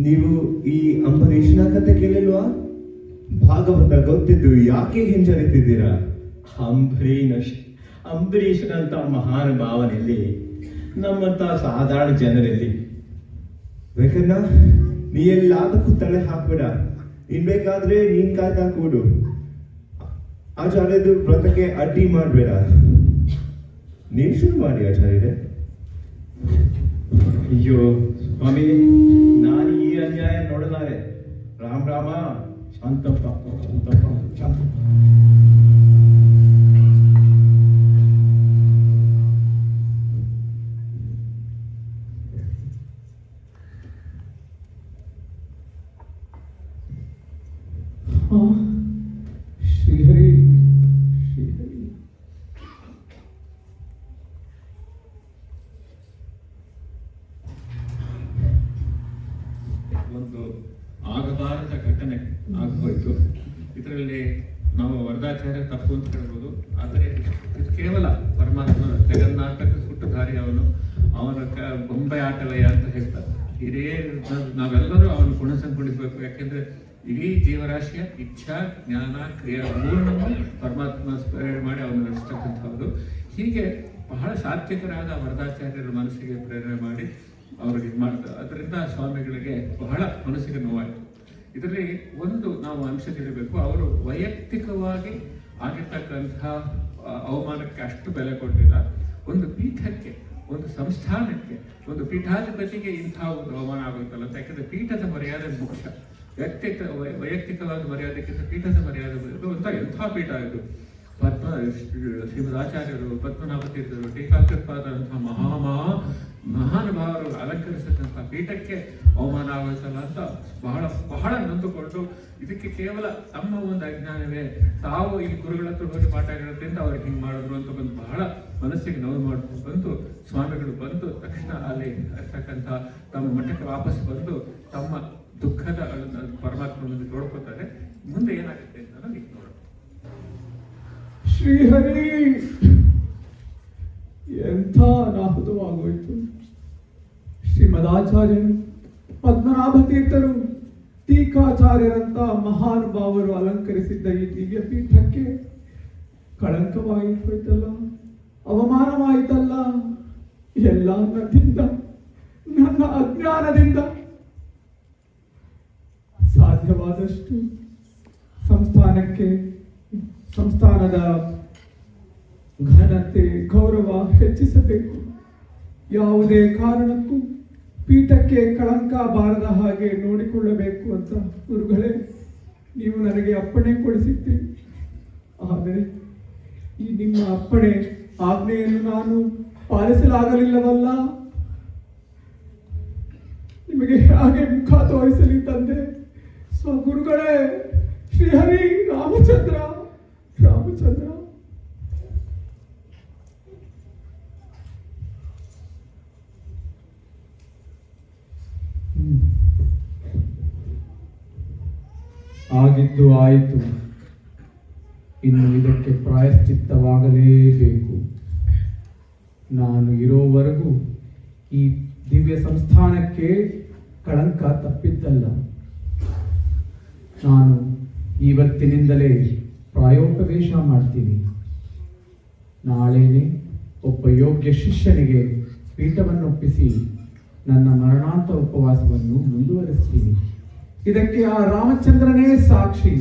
ನೀವು ಈ ಅಂಬರೀಷನ ಕತೆ ಕೇಳಿಲ್ವಾ? ಭಾಗವತ ಗೊತ್ತಿದ್ದು ಯಾಕೆ ಹಿಂಜರಿತಿದ್ದೀರಾ? ಅಂಬರೀಷನಂತ ಮಹಾನ್ ಭಾವನೆಯಲ್ಲಿ ನಮ್ಮಂತ ಸಾಧಾರಣ ಜನರಲ್ಲಿ. ಬೇಕನ್ನ ನೀ ಎಲ್ಲದಕ್ಕೂ ತಲೆ ಹಾಕ್ಬೇಡ. ನೀನ್ ಬೇಕಾದ್ರೆ ನೀನ್ ಕಾಯ್ತಾ ಕೂಡು. ಆಚಾರ್ಯದು ವ್ರತಕ್ಕೆ ಅಡ್ಡಿ ಮಾಡಬೇಡ. ನೀವು ಶುರು ಮಾಡಿ ಆಚಾರ್ಯರೇ. ಅಯ್ಯೋ ಸ್ವಾಮಿ, ನಾನು ಈ ಅನ್ಯಾಯ ನೋಡಲಾರೆ. ರಾಮ ರಾಮ, ಶಾಂತಪ್ಪ ಶಾಂತಪ್ಪ ಶಾಂತಪ್ಪ. ಶ್ರೀಹರಿ, ಶ್ರೀಹರಿ. ಒಂದು ಆಗಬಾರದ ಘಟನೆ ಆಗೋಯ್ತು. ಇದರಲ್ಲಿ ನಾವು ವರದಾಚಾರ್ಯ ತಪ್ಪು ಅಂತ ಹೇಳ್ಬೋದು, ಆದರೆ ಇದು ಕೇವಲ ಪರಮಾತ್ಮ ಜಗನ್ನಾಥಕ್ಕೆ ಸುಟ್ಟುದಾರಿ ಅವನ ಬೊಂಬೆ ಆಟವಯ್ಯ ಅಂತ ಹೇಳ್ತಾರೆ. ನಾವೆಲ್ಲರೂ ಅವನು ಗುಣಸಂಪಡಿಸಬೇಕು. ಯಾಕೆಂದ್ರೆ ಇಡೀ ಜೀವರಾಶಿಯ ಇಚ್ಛಾ, ಜ್ಞಾನ, ಕ್ರಿಯಾ ಮೂರನ್ನು ಪರಮಾತ್ಮ ಸ್ಮರಣೆ ಮಾಡಿ ಅವನು ನಡೆಸ್ತಕ್ಕಂಥದ್ದು. ಹೀಗೆ ಬಹಳ ಸಾತ್ವಿಕರಾದ ವರದಾಚಾರ್ಯರ ಮನಸ್ಸಿಗೆ ಪ್ರೇರಣೆ ಮಾಡಿ ಅವ್ರಿಗೆ ಇದು ಮಾಡ್ತಾರೆ. ಅದರಿಂದ ಸ್ವಾಮಿಗಳಿಗೆ ಬಹಳ ಮನಸ್ಸಿಗೆ ನೋವಾಯಿತು. ಇದರಲ್ಲಿ ಒಂದು ನಾವು ಅಂಶ ತಿಳಿಬೇಕು, ಅವರು ವೈಯಕ್ತಿಕವಾಗಿ ಆಗಿರ್ತಕ್ಕಂತಹ ಅವಮಾನಕ್ಕೆ ಅಷ್ಟು ಬೆಲೆ ಕೊಟ್ಟಿಲ್ಲ. ಒಂದು ಪೀಠಕ್ಕೆ, ಒಂದು ಸಂಸ್ಥಾನಕ್ಕೆ, ಒಂದು ಪೀಠಾಧಿಪತಿಗೆ ಇಂತಹ ಒಂದು ಅವಮಾನ ಆಗುತ್ತಲ್ಲ ಅಂತ. ಯಾಕಂದ್ರೆ ಪೀಠದ ಮರ್ಯಾದೆ ಮುಖ್ಯ. ವೈಯಕ್ತಿಕವಾದ ಮರ್ಯಾದೆಗಿಂತ ಪೀಠದ ಮರ್ಯಾದೆ ಅಂತ ಎಂಥ ಪೀಠ ಇದು. ಶ್ರೀಮದಾಚಾರ್ಯರು, ಪದ್ಮನಾಭ ತೀರ್ಥರು, ಟೀಕಾಕೃತ್ಪಾದಂತಹ ಮಹಾನುಭಾವರು ಅಲಂಕರಿಸತಕ್ಕಂಥ ಪೀಠಕ್ಕೆ ಅವಮಾನ ಆಗುತ್ತಲ್ಲ ಅಂತ ಬಹಳ ಬಹಳ ನೊಂದುಕೊಂಡು, ಇದಕ್ಕೆ ಕೇವಲ ತಮ್ಮ ಒಂದು ಅಜ್ಞಾನವೇ, ತಾವು ಈ ಗುರುಗಳ ಹತ್ರ ಹೋಗಿ ಪಾಠ ಹೇಳೋದ್ರಿಂದ ಅವ್ರಿಗೆ ಹಿಂಗೆ ಮಾಡಿದ್ರು ಅಂತ ಬಂದು ಬಹಳ ಮನಸ್ಸಿಗೆ ನೋವು ಮಾಡ್ಕೊಂಡು ಬಂದು ಸ್ವಾಮಿಗಳು ಬಂದು ತಕ್ಷಣ ಅಲ್ಲಿ ಇರ್ತಕ್ಕಂಥ ತಮ್ಮ ಮಠಕ್ಕೆ ವಾಪಸ್ ಬಂದು ತಮ್ಮ ದುಃಖದ ಪರಮಾತ್ಮನನ್ನು ನೋಡ್ಕೋತಾರೆ. ಮುಂದೆ ಏನಾಗುತ್ತೆ ಅಂತ ಈಗ ನೋಡೋಣ. ಶ್ರೀಹರಿ, ಎಂಥ ಅನಾಹುತವಾಗೋಯ್ತು. ಶ್ರೀಮದಾಚಾರ್ಯರು, ಪದ್ಮನಾಭ ತೀರ್ಥರು, ಟೀಕಾಚಾರ್ಯರಂತ ಮಹಾನುಭಾವರು ಅಲಂಕರಿಸಿದ್ದ ಈ ದಿವ್ಯ ಪೀಠಕ್ಕೆ ಕಳಂಕವಾಯಿತಲ್ಲ, ಅವಮಾನವಾಯಿತಲ್ಲ. ಎಲ್ಲ ನನ್ನಿಂದ, ನನ್ನ ಅಜ್ಞಾನದಿಂದ. ಸಾಧ್ಯವಾದಷ್ಟು ಸಂಸ್ಥಾನದ ಘನತೆ, ಗೌರವ ಹೆಚ್ಚಿಸಬೇಕು. ಯಾವುದೇ ಕಾರಣಕ್ಕೂ ಪೀಠಕ್ಕೆ ಕಳಂಕ ಬಾರದ ಹಾಗೆ ನೋಡಿಕೊಳ್ಳಬೇಕು ಅಂತ ಗುರುಗಳೇ ನೀವು ನನಗೆ ಅಪ್ಪಣೆ ಕೊಡಿಸಿದ್ದೀರಿ. ಆದರೆ ಈ ನಿಮ್ಮ ಅಪ್ಪಣೆ, ಆಜ್ಞೆಯನ್ನು ನಾನು ಪಾಲಿಸಲಾಗಲಿಲ್ಲವಲ್ಲ. ನಿಮಗೆ ಹಾಗೆ ಮುಖ ತೋರಿಸಲಿ ತಂದೆ. ಗುರುಗಳೇ, ಶ್ರೀಹರಿ, ರಾಮಚಂದ್ರ. ಆಗಿದ್ದು ಆಯಿತು. ಇನ್ನು ಇದಕ್ಕೆ ಪ್ರಾಯಶ್ಚಿತ್ತವಾಗಲೇಬೇಕು. ನಾನು ಇರೋವರೆಗೂ ಈ ದಿವ್ಯ ಸಂಸ್ಥಾನಕ್ಕೆ ಕಳಂಕ ತಪ್ಪಿದ್ದಲ್ಲ. ನಾನು ಇವತ್ತಿನಿಂದಲೇ ಪ್ರಾಯೋಪವೇಶ ಮಾಡ್ತೀನಿ. ನಾಳೆನೇ ಒಬ್ಬ ಯೋಗ್ಯ ಶಿಷ್ಯನಿಗೆ ಪೀಠವನ್ನೊಪ್ಪಿಸಿ ನನ್ನ ಮರಣಾಂತ ಉಪವಾಸವನ್ನು ಮುಂದುವರಿಸ್ತೀನಿ. ಇದಕ್ಕೆ ಆ ರಾಮಚಂದ್ರನೇ ಸಾಕ್ಷಿ.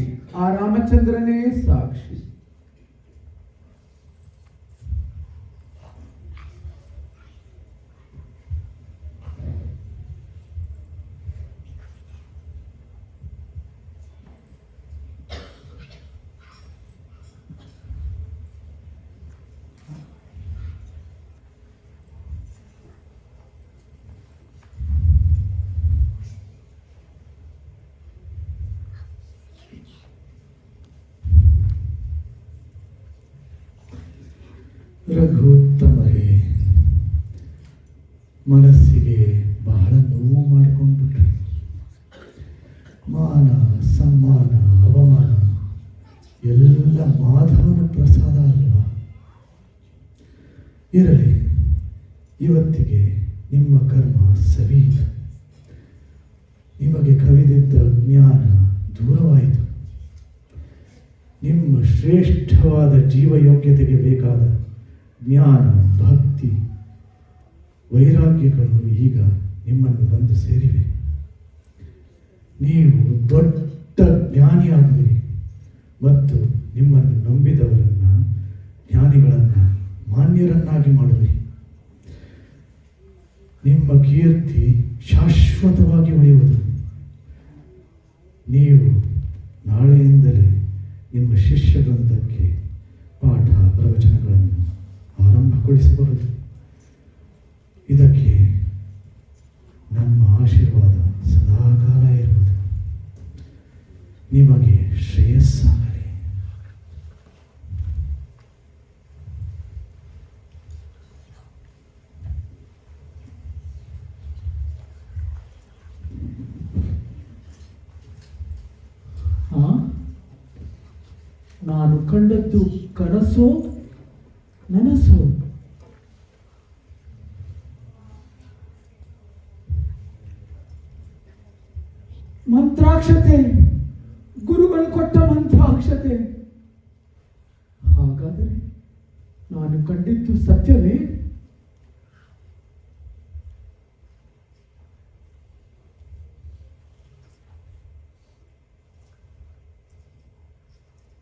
ರಘುತ್ತಮರೇ, ಮನಸ್ಸಿಗೆ ಬಹಳ ನೋವು ಮಾಡಿಕೊಂಡ್ಬಿಟ್ರಿ. ಮಾನ, ಸಮ್ಮಾನ, ಅವಮಾನ ಎಲ್ಲ ಮಾಧವನ ಪ್ರಸಾದ ಅಲ್ವಾ? ಇರಲಿ, ಇವತ್ತಿಗೆ ನಿಮ್ಮ ಕರ್ಮ ಸವಿಯಿತು. ನಿಮಗೆ ಕವಿದಿದ್ದ ಜ್ಞಾನ ದೂರವಾಯಿತು. ನಿಮ್ಮ ಶ್ರೇಷ್ಠವಾದ ಜೀವಯೋಗ್ಯತೆಗೆ ಬೇಕಾದ ಜ್ಞಾನ, ಭಕ್ತಿ, ವೈರಾಗ್ಯಗಳು ಈಗ ನಿಮ್ಮನ್ನು ಬಂದು ಸೇರಿವೆ. ನೀವು ದೊಡ್ಡ ಜ್ಞಾನಿಯಾಗುವಿರಿ ಮತ್ತು ನಿಮ್ಮನ್ನು ನಂಬಿದವರನ್ನ, ಜ್ಞಾನಿಗಳನ್ನು ಮಾನ್ಯರನ್ನಾಗಿ ಮಾಡುವಿರಿ. ನಿಮ್ಮ ಕೀರ್ತಿ ಶಾಶ್ವತವಾಗಿ ಉಳಿಯುವುದು. ನೀವು ನಾಳೆಯಿಂದಲೇ ನಿಮ್ಮ ಶಿಷ್ಯ ವೃಂದಕ್ಕೆ ಪಾಠ ಪ್ರವಚನಗಳನ್ನು ಆರಂಭಗೊಳಿಸಬಹುದು. ಇದಕ್ಕೆ ನಮ್ಮ ಆಶೀರ್ವಾದ ಸದಾಕಾಲ ಇರುವುದು. ನಿಮಗೆ ಶ್ರೇಯಸ್ಸಾಗಲಿ. ನಾನು ಕಂಡದ್ದು ಕನಸೋ ನನಸೋ? ಮಂತ್ರಾಕ್ಷತೆ, ಗುರುಗಳು ಕೊಟ್ಟ ಮಂತ್ರಾಕ್ಷತೆ. ಹಾಗಾದರೆ ನಾನು ಕಂಡಿದ್ದು ಸತ್ಯವೇ?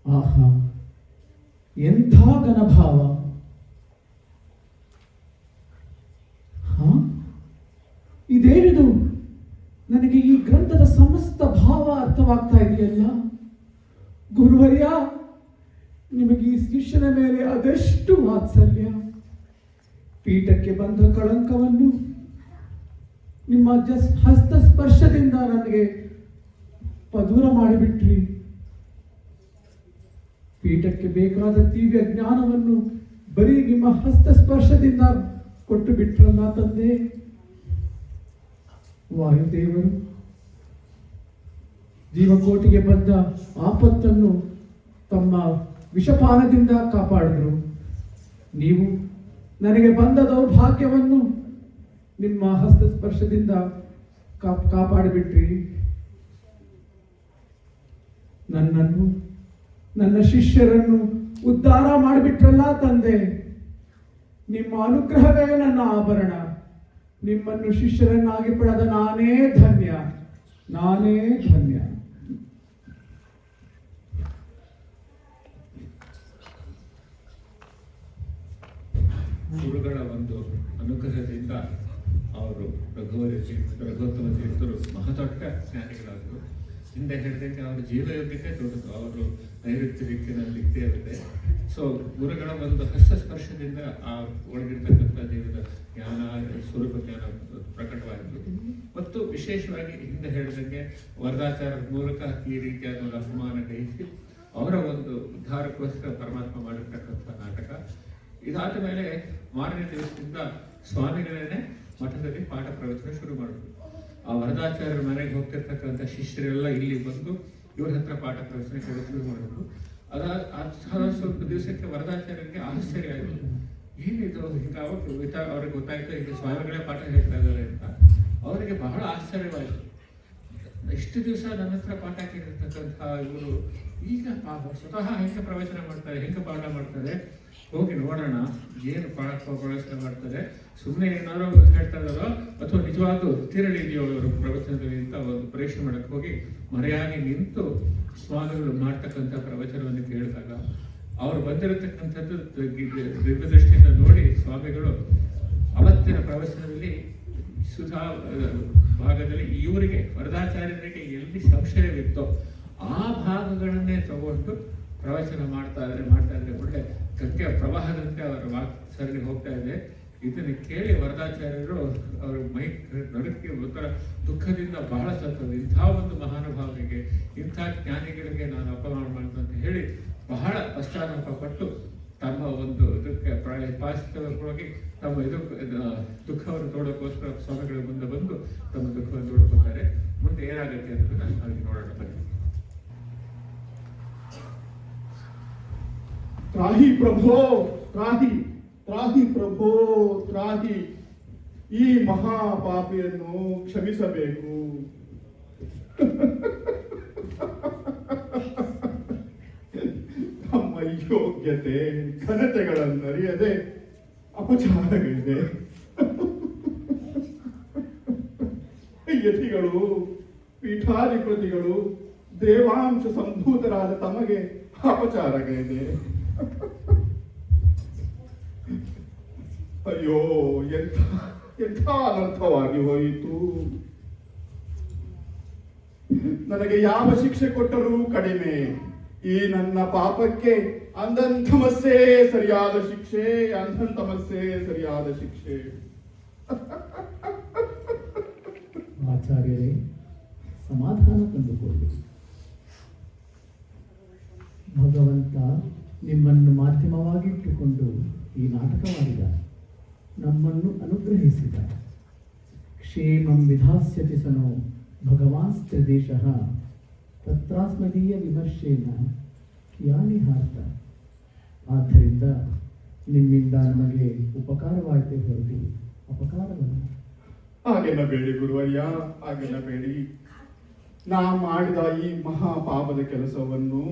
ಆಹಾ, ಎಂಥ ಘನಭಾವ! ಹಾ, ಇದೇನಿದು? ನನಗೆ ಈ ಗ್ರಂಥದ ಸಮಸ್ತ ಭಾವ ಅರ್ಥವಾಗ್ತಾ ಇದೆಯಲ್ಲ. ಗುರುವರ್ಯ, ನಿಮಗೆ ಈ ಶಿಷ್ಯನ ಮೇಲೆ ಅದೆಷ್ಟು ವಾತ್ಸಲ್ಯ! ಪೀಠಕ್ಕೆ ಬಂದ ಕಳಂಕವನ್ನು ನಿಮ್ಮ ಹಸ್ತ ಸ್ಪರ್ಶದಿಂದ ನನಗೆ ದೂರ ಮಾಡಿಬಿಟ್ರಿ. ಪೀಠಕ್ಕೆ ಬೇಕಾದ ದಿವ್ಯ ಜ್ಞಾನವನ್ನು ಬರೀ ನಿಮ್ಮ ಹಸ್ತ ಸ್ಪರ್ಶದಿಂದ ಕೊಟ್ಟು ಬಿಟ್ರಲ್ಲ ತಂದೆ. ವಾಯುದೇವರು ಜೀವಕೋಟಿಗೆ ಬಂದ ಆಪತ್ತನ್ನು ತಮ್ಮ ವಿಷಪಾನದಿಂದ ಕಾಪಾಡಿದ್ರು. ನೀವು ನನಗೆ ಬಂದ ದೌರ್ಭಾಗ್ಯವನ್ನು ನಿಮ್ಮ ಹಸ್ತ ಸ್ಪರ್ಶದಿಂದ ಕಾಪಾಡಿಬಿಟ್ರಿ. ನನ್ನನ್ನು, ನನ್ನ ಶಿಷ್ಯರನ್ನು ಉದ್ಧಾರ ಮಾಡಿಬಿಟ್ರಲ್ಲ ತಂದೆ. ನಿಮ್ಮ ಅನುಗ್ರಹವೇ ನನ್ನ ಆಭರಣ. ನಿಮ್ಮನ್ನು ಶಿಷ್ಯರನ್ನಾಗಿ ಪಡೆದ ನಾನೇ ಧನ್ಯ, ನಾನೇ ಧನ್ಯ. ಗುರುಗಳ ಒಂದು ಅನುಗ್ರಹದಿಂದ ಅವರು ರಘುವತ್ತಮ ತೀರ್ಥರು ಮಹದೊಡ್ಡ ಜ್ಞಾನಿಗಳಾದರು. ಹಿಂದೆ ಹೇಳಿದಂಗೆ ಅವರ ಜೀವಯೋಗ್ಯತೆ ದೊಡ್ಡದು, ಅವರು ನೈಋತ್ಯ ದಿಕ್ಕಿನಲ್ಲಿ ಇರುತ್ತೆ. ಸೊ ಗುರುಗಳ ಒಂದು ಹಸ್ತಸ್ಪರ್ಶದಿಂದ ಆ ಒಳಗಿರ್ತಕ್ಕಂಥ ದೇವರ ಜ್ಞಾನ, ಸ್ವರೂಪ ಜ್ಞಾನ ಪ್ರಕಟವಾಯಿತು. ಮತ್ತು ವಿಶೇಷವಾಗಿ ಹಿಂದೆ ಹೇಳಿದಂಗೆ ವರದಾಚಾರ್ಯ ಮೂಲಕ ಈ ರೀತಿಯಾದ ಒಂದು ಅಪಮಾನ ಗ್ರಹಿಸಿ ಅವರ ಒಂದು ಉದ್ಧಾರಕ್ಕೋಸ್ಕರ ಪರಮಾತ್ಮ ಮಾಡಿರ್ತಕ್ಕಂಥ ನಾಟಕ. ಇದಾದ ಮೇಲೆ ಮಾರನೇ ದಿವಸದಿಂದ ಸ್ವಾಮಿಗಳೇನೆ ಮಠದಲ್ಲಿ ಪಾಠ ಪ್ರವಚನ ಶುರು ಮಾಡಿದ್ರು. ಆ ವರದಾಚಾರ್ಯರ ಮನೆಗೆ ಹೋಗ್ತಿರ್ತಕ್ಕಂಥ ಶಿಷ್ಯರೆಲ್ಲ ಇಲ್ಲಿ ಬಂದು ಇವ್ರ ಹತ್ರ ಪಾಠ ಪ್ರವಚನ ಕೇಳಿ ಶುರು ಮಾಡಿದ್ರು. ಅದಾದ ಸ್ವಲ್ಪ ದಿವಸಕ್ಕೆ ವರದಾಚಾರ್ಯರಿಗೆ ಆಶ್ಚರ್ಯ ಆಯಿತು. ಏನಿದು ಹಿಂಗ ಅವ್ರಿಗೆ ಗೊತ್ತಾಯ್ತು ಈಗ ಸ್ವಾಮಿಗಳೇ ಪಾಠ ಹೇಳ್ತಾ ಇದ್ದಾರೆ ಅಂತ. ಅವರಿಗೆ ಬಹಳ ಆಶ್ಚರ್ಯವಾಯಿತು. ಎಷ್ಟು ದಿವಸ ನನ್ನ ಹತ್ರ ಪಾಠ ಕೇಳಿರ್ತಕ್ಕಂಥ ಇವರು ಈಗ ಸ್ವತಃ ಹೆಂಗೆ ಪ್ರವಚನ ಮಾಡ್ತಾರೆ, ಹೆಂಗೆ ಪಾಠ ಮಾಡ್ತಾರೆ, ಹೋಗಿ ನೋಡೋಣ ಏನು ಪ್ರವಚನ ಮಾಡ್ತಾರೆ, ಸುಮ್ಮನೆ ಏನಾದ್ರು ಹೇಳ್ತಾ ಇದ್ದಾರೋ ಅಥವಾ ನಿಜವಾಗ್ಲೂ ತಿರಳಿದೆಯೋ ಅವರು ಪ್ರವಚನದಲ್ಲಿ ಅಂತ ಒಂದು ಪರೀಕ್ಷೆ ಮಾಡಕ್ಕೆ ಹೋಗಿ ಮರೆಯಾಗಿ ನಿಂತು ಸ್ವಾಮಿಗಳು ಮಾಡ್ತಕ್ಕಂಥ ಪ್ರವಚನವನ್ನು ಕೇಳಿದಾಗ ಅವರು ಬಂದಿರತಕ್ಕಂಥದ್ದು ದಿವ್ಯದೃಷ್ಟಿಯಿಂದ ನೋಡಿ ಸ್ವಾಮಿಗಳು ಅವತ್ತಿನ ಪ್ರವಚನದಲ್ಲಿ ಸುಧಾ ಭಾಗದಲ್ಲಿ ಇವರಿಗೆ ವರದಾಚಾರ್ಯರಿಗೆ ಎಲ್ಲಿ ಸಂಶಯವಿತ್ತೋ ಆ ಭಾಗಗಳನ್ನೇ ತಗೊಂಡು ಪ್ರವಚನ ಮಾಡ್ತಾ ಇದ್ರೆ ಒಳ್ಳೆ ಗಂಗೆ ಪ್ರವಾಹದಂತೆ ಅವರ ವಾಕ್ ಸರಣಿ ಹೋಗ್ತಾ ಇದೆ. ಇದನ್ನು ಕೇಳಿ ವರದಾಚಾರ್ಯರು ಅವರ ಮೈ ನಡುಕಿ ಒಂಥರ ದುಃಖದಿಂದ ಬಹಳ ಸತ್ತದು. ಇಂಥ ಒಂದು ಮಹಾನುಭಾವನಿಗೆ, ಇಂಥ ಜ್ಞಾನಿಗಳಿಗೆ ನಾನು ಅಪಮಾನ ಮಾಡ್ತು ಅಂತ ಹೇಳಿ ಬಹಳ ಪಶ್ಚಾತ್ತಾಪ ಪಟ್ಟು ತಮ್ಮ ಒಂದು ಇದಕ್ಕೆ ಪಾಶ್ಚಾತ್ಯವಾಗಿ ತಮ್ಮ ದುಃಖವನ್ನು ತೋಡೋಕ್ಕೋಸ್ಕರ ಸ್ವಾಮಿಗಳ ಮುಂದೆ ಬಂದು ತಮ್ಮ ದುಃಖವನ್ನು ತೋಡ್ಕೊತಾರೆ. ಮುಂದೆ ಏನಾಗುತ್ತೆ ಅನ್ನೋದನ್ನ ನಾವಿಗೆ ನೋಡೋಣ ಬನ್ನಿ. ತ್ರಾಹಿ ಪ್ರಭೋ, ತ್ರಾಹಿ ತ್ರಾಹಿ ಪ್ರಭೋ, ತ್ರಾಹಿ. ಈ ಮಹಾಪಾಪಿಯನ್ನು ಕ್ಷಮಿಸಬೇಕು. ನಮ್ಮ ಯೋಗ್ಯತೆ ಘನತೆಗಳನ್ನರಿಯದೆ ಅಪಚಾರಗಳಿದೆ. ಯತಿಗಳು, ಪೀಠಾಧಿಪತಿಗಳು, ದೇವಾಂಶ ಸಂಭೂತರಾದ ತಮಗೆ ಅಪಚಾರಗಳಿದೆ. ಅಯ್ಯೋ, ಎಂಥ ಅನರ್ಥವಾಗಿ ಹೋಯಿತು. ನನಗೆ ಯಾವ ಶಿಕ್ಷೆ ಕೊಟ್ಟರೂ ಕಡಿಮೆ. ಈ ನನ್ನ ಪಾಪಕ್ಕೆ ಅಂಧಂತಮಸ್ಸೇ ಸರಿಯಾದ ಶಿಕ್ಷೆ, ಅಂಧಂತಮಸ್ಸೇ ಸರಿಯಾದ ಶಿಕ್ಷೆ. ಆಚಾರ್ಯರೇ, ಸಮಾಧಾನ ತಂದುಕೊಳ್ಳಿ. ಭಗವಂತ ನಿಮ್ಮನ್ನು ಮಾಧ್ಯಮವಾಗಿಟ್ಟುಕೊಂಡು ಈ ನಾಟಕವಾಡಿದ, ನಮ್ಮನ್ನು ಅನುಗ್ರಹಿಸಿದ. ಕ್ಷೇಮಂ ವಿಧಾಸ್ಯತಿ ಸನೋ ಭಗವಾನ್ಸ್ತ್ರಿದೇಶಃ ತತ್ರಾಸ್ಮದೀಯ ವಿಮರ್ಶೇನ ಕಿಯಾನಿಹಾರ್ಥ. ಆದ್ದರಿಂದ ನಿಮ್ಮಿಂದ ನಮಗೆ ಉಪಕಾರವಾಯಿತೇ ಹೊರತು ಅಪಕಾರವಲ್ಲ. ಹಾಗೆಲ್ಲ ಬೇಡಿ ಗುರುವರ್ಯ, ಹಾಗೆಲ್ಲ ಬೇಡಿ. ನಾ ಮಾಡಿದ ಈ ಮಹಾಪಾಪದ ಕೆಲಸವನ್ನು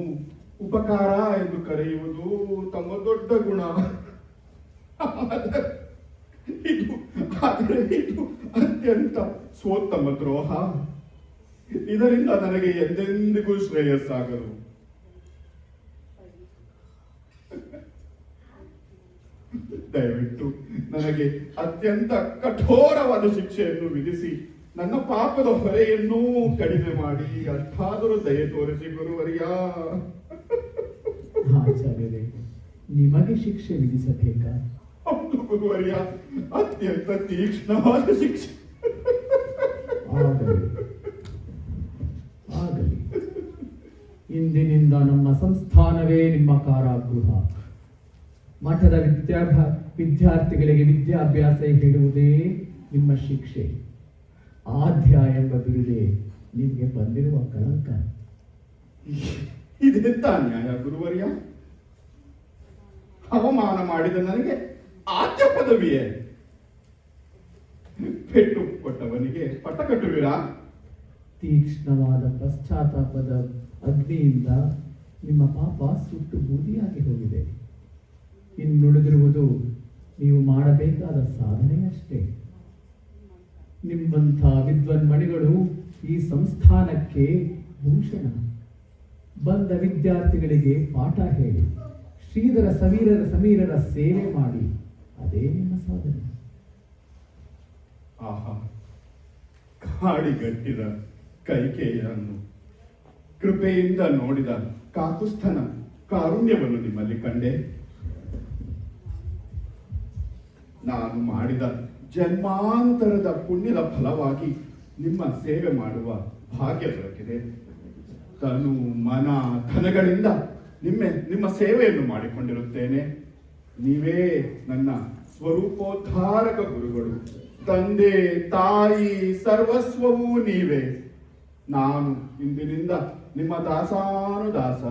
ಉಪಕಾರ ಎಂದು ಕರೆಯುವುದು ತಮ್ಮ ದೊಡ್ಡ ಗುಣ. ಆದರೆ ಇದು ಅತ್ಯಂತ ಸ್ವೋತ್ತಮ ದ್ರೋಹ. ಇದರಿಂದ ನನಗೆ ಎಂದೆಂದಿಗೂ ಶ್ರೇಯಸ್ಸಾಗದು. ದಯವಿಟ್ಟು ನನಗೆ ಅತ್ಯಂತ ಕಠೋರವಾದ ಶಿಕ್ಷೆಯನ್ನು ವಿಧಿಸಿ ನನ್ನ ಪಾಪದ ಹೊರೆಯನ್ನೂ ಕಡಿಮೆ ಮಾಡಿ ಅಷ್ಟಾದರೂ ದಯೆ ತೋರಿಸಿ ಗುರುವರ್ಯ. ಆಚಾರ್ಯರೇ, ನಿಮಗೆ ಶಿಕ್ಷೆ ವಿಧಿಸಬೇಕಾ? ಹೌದು ಗುರುವರ್ಯ, ಅತ್ಯಂತ ತೀಕ್ಷ್ಣವಾದ ಶಿಕ್ಷೆ. ಆಗಲಿ ಆಗಲಿ. ಇಂದಿನಿಂದ ನಮ್ಮ ಸಂಸ್ಥಾನವೇ ನಿಮ್ಮ ಕಾರಾಗೃಹ. ಮಠದ ವಿದ್ಯಾರ್ಥಿಗಳಿಗೆ ವಿದ್ಯಾಭ್ಯಾಸ ಹೇಳುವುದೇ ನಿಮ್ಮ ಶಿಕ್ಷೆ. ಆದ್ಯ ಎಂಬ ಬಿರುದೇ ನಿಮಗೆ ಬಂದಿರುವ ಕಳಂಕ. ಇದೆಂತ ನ್ಯಾಯ ಗುರುವರ್ಯ? ಅವಮಾನ ಮಾಡಿದ ನನಗೆ ಆದ್ಯ ಪದವಿಯೇ? ಪೆಟ್ಟು ಕೊಟ್ಟವನಿಗೆ ಪಟ್ಟ ಕಟ್ಟುವಿರಾ? ತೀಕ್ಷ್ಣವಾದ ಪಶ್ಚಾತ್ತಾಪದ ಅಗ್ನಿಯಿಂದ ನಿಮ್ಮ ಪಾಪ ಸುಟ್ಟು ಬೂದಿಯಾಗಿ ಹೋಗಿದೆ. ಇನ್ನುಳಿದಿರುವುದು ನೀವು ಮಾಡಬೇಕಾದ ಸಾಧನೆಯಷ್ಟೇ. ನಿಮ್ಮಂಥ ವಿದ್ವನ್ಮಣಿಗಳು ಈ ಸಂಸ್ಥಾನಕ್ಕೆ ಭೂಷಣ. ಬಂದ ವಿದ್ಯಾರ್ಥಿಗಳಿಗೆ ಪಾಠ ಹೇಳಿ, ಶ್ರೀಧರ ಸಮೀರರ ಸೇವೆ ಮಾಡಿ, ಅದೇ ನಿಮ್ಮ ಸಾಧನೆ. ಆಹಾ, ಕಾಡಿಗಟ್ಟಿದ ಕೈಕೇಯನ್ನು ಕೃಪೆಯಿಂದ ನೋಡಿದ ಕಾಕುಸ್ಥನ ಕಾರುಣ್ಯವನ್ನು ನಿಮ್ಮಲ್ಲಿ ಕಂಡೆ. ನಾನು ಮಾಡಿದ ಜನ್ಮಾಂತರದ ಪುಣ್ಯದ ಫಲವಾಗಿ ನಿಮ್ಮ ಸೇವೆ ಮಾಡುವ ಭಾಗ್ಯ ದೊರಕಿದೆ. ತನು ಮನ ಧನಗಳಿಂದ ನಿಮ್ಮ ಸೇವೆಯನ್ನು ಮಾಡಿಕೊಂಡಿರುತ್ತೇನೆ. ನೀವೇ ನನ್ನ ಸ್ವರೂಪೋದ್ಧಾರಕ ಗುರುಗಳು. ತಂದೆ ತಾಯಿ ಸರ್ವಸ್ವವೂ ನೀವೇ. ನಾನು ಇಂದಿನಿಂದ ನಿಮ್ಮ ದಾಸಾನುದಾಸ.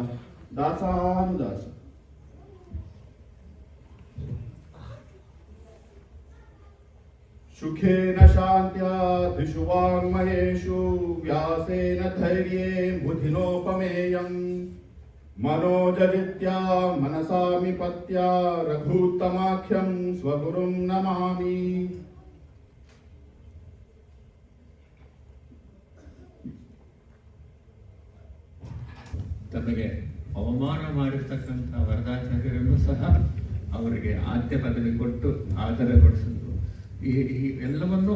ಸುಖೇನ ಶಾಂತ್ಯಾ ಧಿಷು ವಾಂಗ್ಮಯೇಷು ವ್ಯಾಸೇನ ಧೈರ್ಯೇ ಬುಧಿನೋಪಮೇಯಂ ಮನೋಜಜಿತ್ಯಾ ಮನಸಾಮಿ ಪತ್ಯಾ ರಘೂತ್ತಮಾಖ್ಯಂ ಸ್ವಗುರುಂ ನಮಾಮಿ. ತಮಗೆ ಅವಮಾನ ಮಾಡಿರ್ತಕ್ಕಂಥ ವರದಾಚಾರ್ಯರನ್ನು ಸಹ ಅವರಿಗೆ ಆದ್ಯ ಪದವಿ ಕೊಟ್ಟು ಆದರಗೊಳಿಸಿದ್ರು. ಈ ಎಲ್ಲವನ್ನು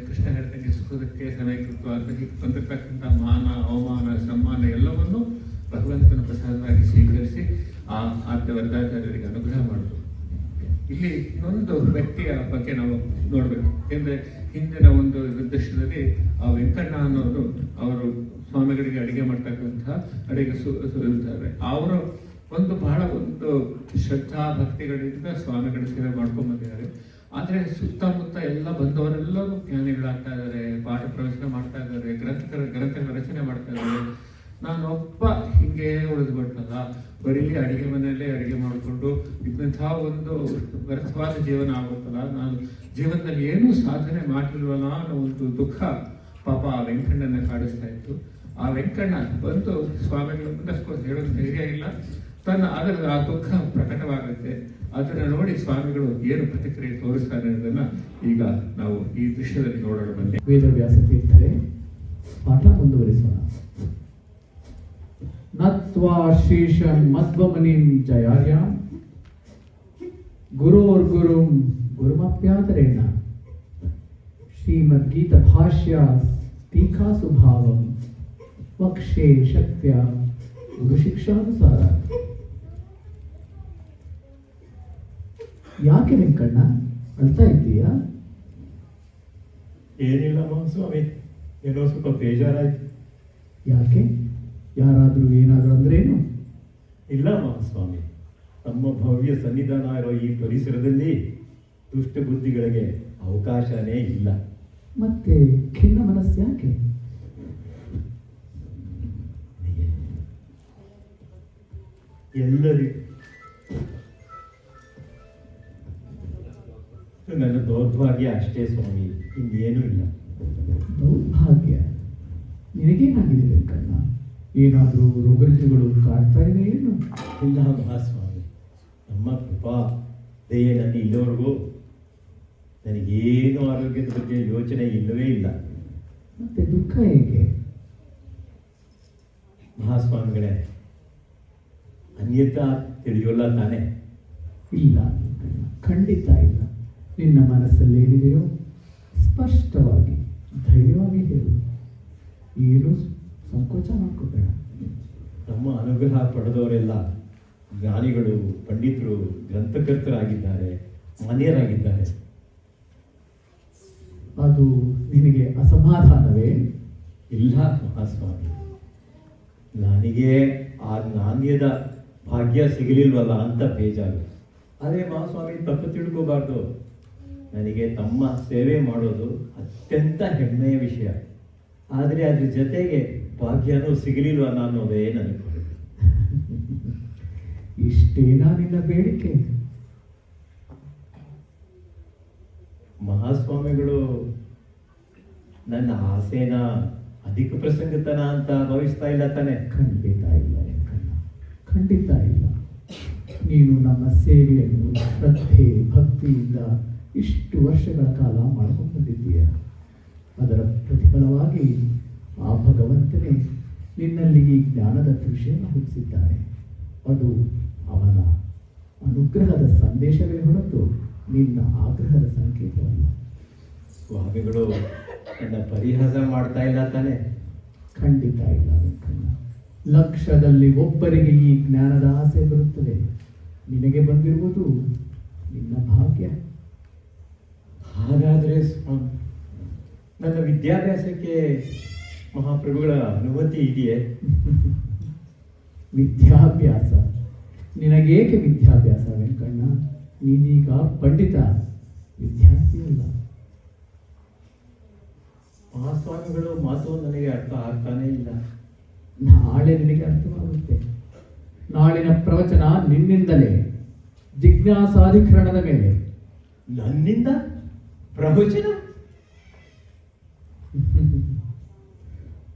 ಕೃಷ್ಣ ಹೇಳ್ತಾನೆ, ಸುಖದಕ್ಕೆ ಸಮಯಕೃತವಾಗಿ ಬಂದಿರತಕ್ಕಂಥ ಮಾನ ಅವಮಾನ ಸಮ್ಮಾನ ಎಲ್ಲವನ್ನು ಭಗವಂತನ ಪ್ರಸಾದವಾಗಿ ಸ್ವೀಕರಿಸಿ ಆ ಆದ್ಯ ವರದಾಚಾರ್ಯರಿಗೆ ಅನುಗ್ರಹ ಮಾಡಿದ್ರು. ಇಲ್ಲಿ ಇನ್ನೊಂದು ವ್ಯಕ್ತಿಯ ಬಗ್ಗೆ ನಾವು ನೋಡಬೇಕು. ಯಾಕೆಂದ್ರೆ ಹಿಂದಿನ ಒಂದು ದೃಶ್ಯದಲ್ಲಿ ಆ ವೆಂಕಣ್ಣ ಅನ್ನೋರು ಅವರು ಸ್ವಾಮಿಗಳಿಗೆ ಅಡಿಗೆ ಮಾಡ್ತಕ್ಕಂತಹ ಅಡಿಗೆ ಇರ್ತಾರೆ. ಅವರು ಬಹಳ ಶ್ರದ್ಧಾ ಭಕ್ತಿಗಳಿಂದ ಸ್ವಾಮಿಗಳ ಸೇವೆ ಮಾಡ್ಕೊಂಡ್ ಬಂದಿದ್ದಾರೆ. ಆದರೆ ಸುತ್ತಮುತ್ತ ಎಲ್ಲ ಬಂದವರೆಲ್ಲರೂ ಜ್ಞಾನಿಗಳಾಗ್ತಾ ಇದ್ದಾರೆ, ಪಾಠ ಪ್ರವಚನ ಮಾಡ್ತಾ ಇದ್ದಾರೆ, ಗ್ರಂಥಗಳ ರಚನೆ ಮಾಡ್ತಾ ಇದ್ದಾರೆ. ನಾನೊಬ್ಬ ಹಿಂಗೆ ಉಳಿದುಬಿಟ್ಟಲ್ಲ, ಬರೀ ಅಡಿಗೆ ಮನೆಯಲ್ಲೇ ಅಡಿಗೆ ಮಾಡಿಕೊಂಡು ಇಂಥ ಒಂದು ವ್ಯರ್ಥವಾದ ಜೀವನ ಆಗುತ್ತಲ್ಲ, ನಾನು ಜೀವನದಲ್ಲಿ ಏನೂ ಸಾಧನೆ ಮಾಡಿಲ್ವಲ್ಲ ಅನ್ನೋ ಒಂದು ದುಃಖ ಪಾಪ ಆ ವೆಂಕಣ್ಣನ ಕಾಡಿಸ್ತಾ ಇತ್ತು. ಆ ವೆಂಕಣ್ಣ ಬಂದು ಸ್ವಾಮಿಗಳ ಮುಂದಕ್ಕೆ ಹೇಳೋದು ಧೈರ್ಯ ಇಲ್ಲ, ಅದರ ಆ ದುಃಖ ಪ್ರಕಟವಾಗುತ್ತೆ. ಅದನ್ನು ನೋಡಿ ಸ್ವಾಮಿಗಳು ಏನು ಪ್ರತಿಕ್ರಿಯೆ ತೋರಿಸ್ತಾರೆ ಅನ್ನೋದನ್ನ ಈಗ ನಾವು ಈ ದೃಶ್ಯದಲ್ಲಿ ನೋಡೋಣ ಬನ್ನಿ. ವೇದವ್ಯಾಸ ತೀರ್ಥರೇ, ಪಾಠ ಮುಂದುವರಿಸೋಣ. ನತ್ವಾ ಶ್ರೀಶಂ ಮಧ್ವಮನಿಂ ಜಯಾರ್ಯಾಂ ಗುರೋರ್ಗುರುಂ ಗುರುಮಪ್ಯಾತರೇಣ ಶ್ರೀಮದ್ಗೀತ ಭಾಷ್ಯ ಟೀಕಾಸು ಭಾವಂ ವಕ್ಷೇ ಶಕ್ತ್ಯ ಗುರುಶಿಕ್ಷಾನುಸಾರ. ಯಾಕೆ ವೆಂಕಣ್ಣ ಅಳ್ತಾ ಇದ್ದೀಯಾ? ಏನಿಲ್ಲ ಮಹಾಸ್ವಾಮಿ, ಏನೋ ಸ್ವಲ್ಪ ಬೇಜಾರಾಯ್ತು. ಯಾಕೆ? ಯಾರಾದ್ರೂ ಏನಾದ್ರು ಅಂದ್ರೇನು? ಇಲ್ಲ ಮಹಾಸ್ವಾಮಿ, ತಮ್ಮ ಭವ್ಯ ಸನ್ನಿಧಾನ ಇರೋ ಈ ಪರಿಸರದಲ್ಲಿ ದುಷ್ಟ ಬುದ್ಧಿಗಳಿಗೆ ಅವಕಾಶನೇ ಇಲ್ಲ. ಮತ್ತೆ ಖಿನ್ನ ಮನಸ್ಸು ಯಾಕೆ? ಎಲ್ಲರಿಗೂ ನನ್ನ ದೌರ್ಭಾಗ್ಯ ಅಷ್ಟೇ ಸ್ವಾಮಿ, ಇನ್ನೇನೂ ಇಲ್ಲ. ದೌರ್ಭಾಗ್ಯ? ನಿನಗೇನಾಗಿದೆ ವೆಂಕಣ್ಣ? ಏನಾದರೂ ರೋಗರುಜಿಗಳು ಕಾಡ್ತಾ ಇದೆ ಏನು? ಇಲ್ಲ ಮಹಾಸ್ವಾಮಿ, ನಮ್ಮ ಕೃಪಾ ದಯೆಯಲ್ಲಿ ಇಲ್ಲಿವರೆಗೂ ನನಗೇನು ಆರೋಗ್ಯದ ಬಗ್ಗೆ ಯೋಚನೆ ಇಲ್ಲವೇ ಇಲ್ಲ. ಮತ್ತೆ ದುಃಖ ಹೇಗೆ? ಮಹಾಸ್ವಾಮಿಗಳೇ, ಅನ್ಯತಾ ತಿಳಿಯೋಲ್ಲ ತಾನೆ? ಇಲ್ಲ ವೆಂಕಣ್ಣ, ಖಂಡಿತ ಇಲ್ಲ. ನಿನ್ನ ಮನಸ್ಸಲ್ಲಿ ಏನಿದೆಯೋ ಸ್ಪಷ್ಟವಾಗಿ ಧೈರ್ಯವಾಗಿ ಹೇಳು. ಏನು ಸಂಕೋಚ ಮಾಡ್ಕೋಬೇಡ. ನಮ್ಮ ಅನುಗ್ರಹ ಪಡೆದವರೆಲ್ಲ ಜ್ಞಾನಿಗಳು, ಪಂಡಿತರು, ಗ್ರಂಥಕರ್ತರಾಗಿದ್ದಾರೆ, ಮಾನ್ಯರಾಗಿದ್ದಾರೆ. ಅದು ನಿನಗೆ ಅಸಮಾಧಾನವೇ? ಇಲ್ಲ ಮಹಾಸ್ವಾಮಿ, ನನಗೆ ಆ ನಾಣ್ಯದ ಭಾಗ್ಯ ಸಿಗಲಿಲ್ವಲ್ಲ ಅಂತ ಬೇಜಾರು. ಅದೇ ಮಹಾಸ್ವಾಮಿ ತಪ್ಪು ತಿಳ್ಕೋಬಾರ್ದು. ನನಗೆ ತಮ್ಮ ಸೇವೆ ಮಾಡೋದು ಅತ್ಯಂತ ಹೆಮ್ಮೆಯ ವಿಷಯ. ಆದರೆ ಅದ್ರ ಜೊತೆಗೆ ಭಾಗ್ಯನೂ ಸಿಗಲಿಲ್ವಲ್ಲ ಅನ್ನೋದೇ ನನಗೆ ಹೊರತು. ಇಷ್ಟೇನಾ ನಿನ್ನ ಬೇಡಿಕೆ? ಮಹಾಸ್ವಾಮಿಗಳು ನನ್ನ ಆಸೆನ ಅಧಿಕ ಪ್ರಸಂಗತನ ಅಂತ ಭಾವಿಸ್ತಾ ಇಲ್ಲ ತಾನೆ? ಖಂಡಿತ ಇಲ್ಲ ವೆಂಕಣ್ಣ, ಖಂಡಿತ ಇಲ್ಲ. ನೀನು ನಮ್ಮ ಸೇವೆಯನ್ನು ಶ್ರದ್ಧೆ ಭಕ್ತಿಯಿಂದ ಇಷ್ಟು ವರ್ಷಗಳ ಕಾಲ ಮಾಡ್ಕೊಂಡು ಬಂದಿದ್ದೀಯ. ಅದರ ಪ್ರತಿಫಲವಾಗಿ ಆ ಭಗವಂತನೇ ನಿನ್ನಲ್ಲಿ ಈ ಜ್ಞಾನದ ಕೃಷಿಯನ್ನು ಹುಟ್ಟಿಸಿದ್ದಾನೆ. ಅದು ಅವನ ಅನುಗ್ರಹದ ಸಂದೇಶವೇ ಹೊರತು ನಿನ್ನ ಆಗ್ರಹದ ಸಂಕೇತವಲ್ಲ. ಸ್ವಾಮಿಗಳು ನನ್ನ ಪರಿಹಾಸ ಮಾಡ್ತಾ ಇಲ್ಲ ತಾನೆ? ಖಂಡಿತ ಇಲ್ಲ ವೆಂಕಣ್ಣ. ಲಕ್ಷದಲ್ಲಿ ಒಬ್ಬರಿಗೆ ಈ ಜ್ಞಾನದ ಆಸೆ ಬರುತ್ತದೆ. ನಿನಗೆ ಬಂದಿರುವುದು ನಿನ್ನ ಭಾಗ್ಯ. ಹಾಗಾದರೆ ಸ್ವಾಮಿ, ನನ್ನ ವಿದ್ಯಾಭ್ಯಾಸಕ್ಕೆ ಮಹಾಪ್ರಭುಗಳ ಅನುಮತಿ ಇದೆಯೇ? ವಿದ್ಯಾಭ್ಯಾಸ? ನಿನಗೇಕೆ ವಿದ್ಯಾಭ್ಯಾಸ ವೆಂಕಣ್ಣ? ನೀನೀಗ ಪಂಡಿತ, ವಿದ್ಯಾರ್ಥಿ ಅಲ್ಲ. ಮಹಾಸ್ವಾಮಿಗಳು ಮಾತು ನನಗೆ ಅರ್ಥ ಆಗ್ತಾನೇ ಇಲ್ಲ. ನಾಳೆ ನಿನಗೆ ಅರ್ಥವಾಗುತ್ತೆ. ನಾಳಿನ ಪ್ರವಚನ ನಿನ್ನಿಂದಲೇ, ಜಿಜ್ಞಾಸಾಧಿಕರಣದ ಮೇಲೆ. ನನ್ನಿಂದ ಪ್ರವಚನ?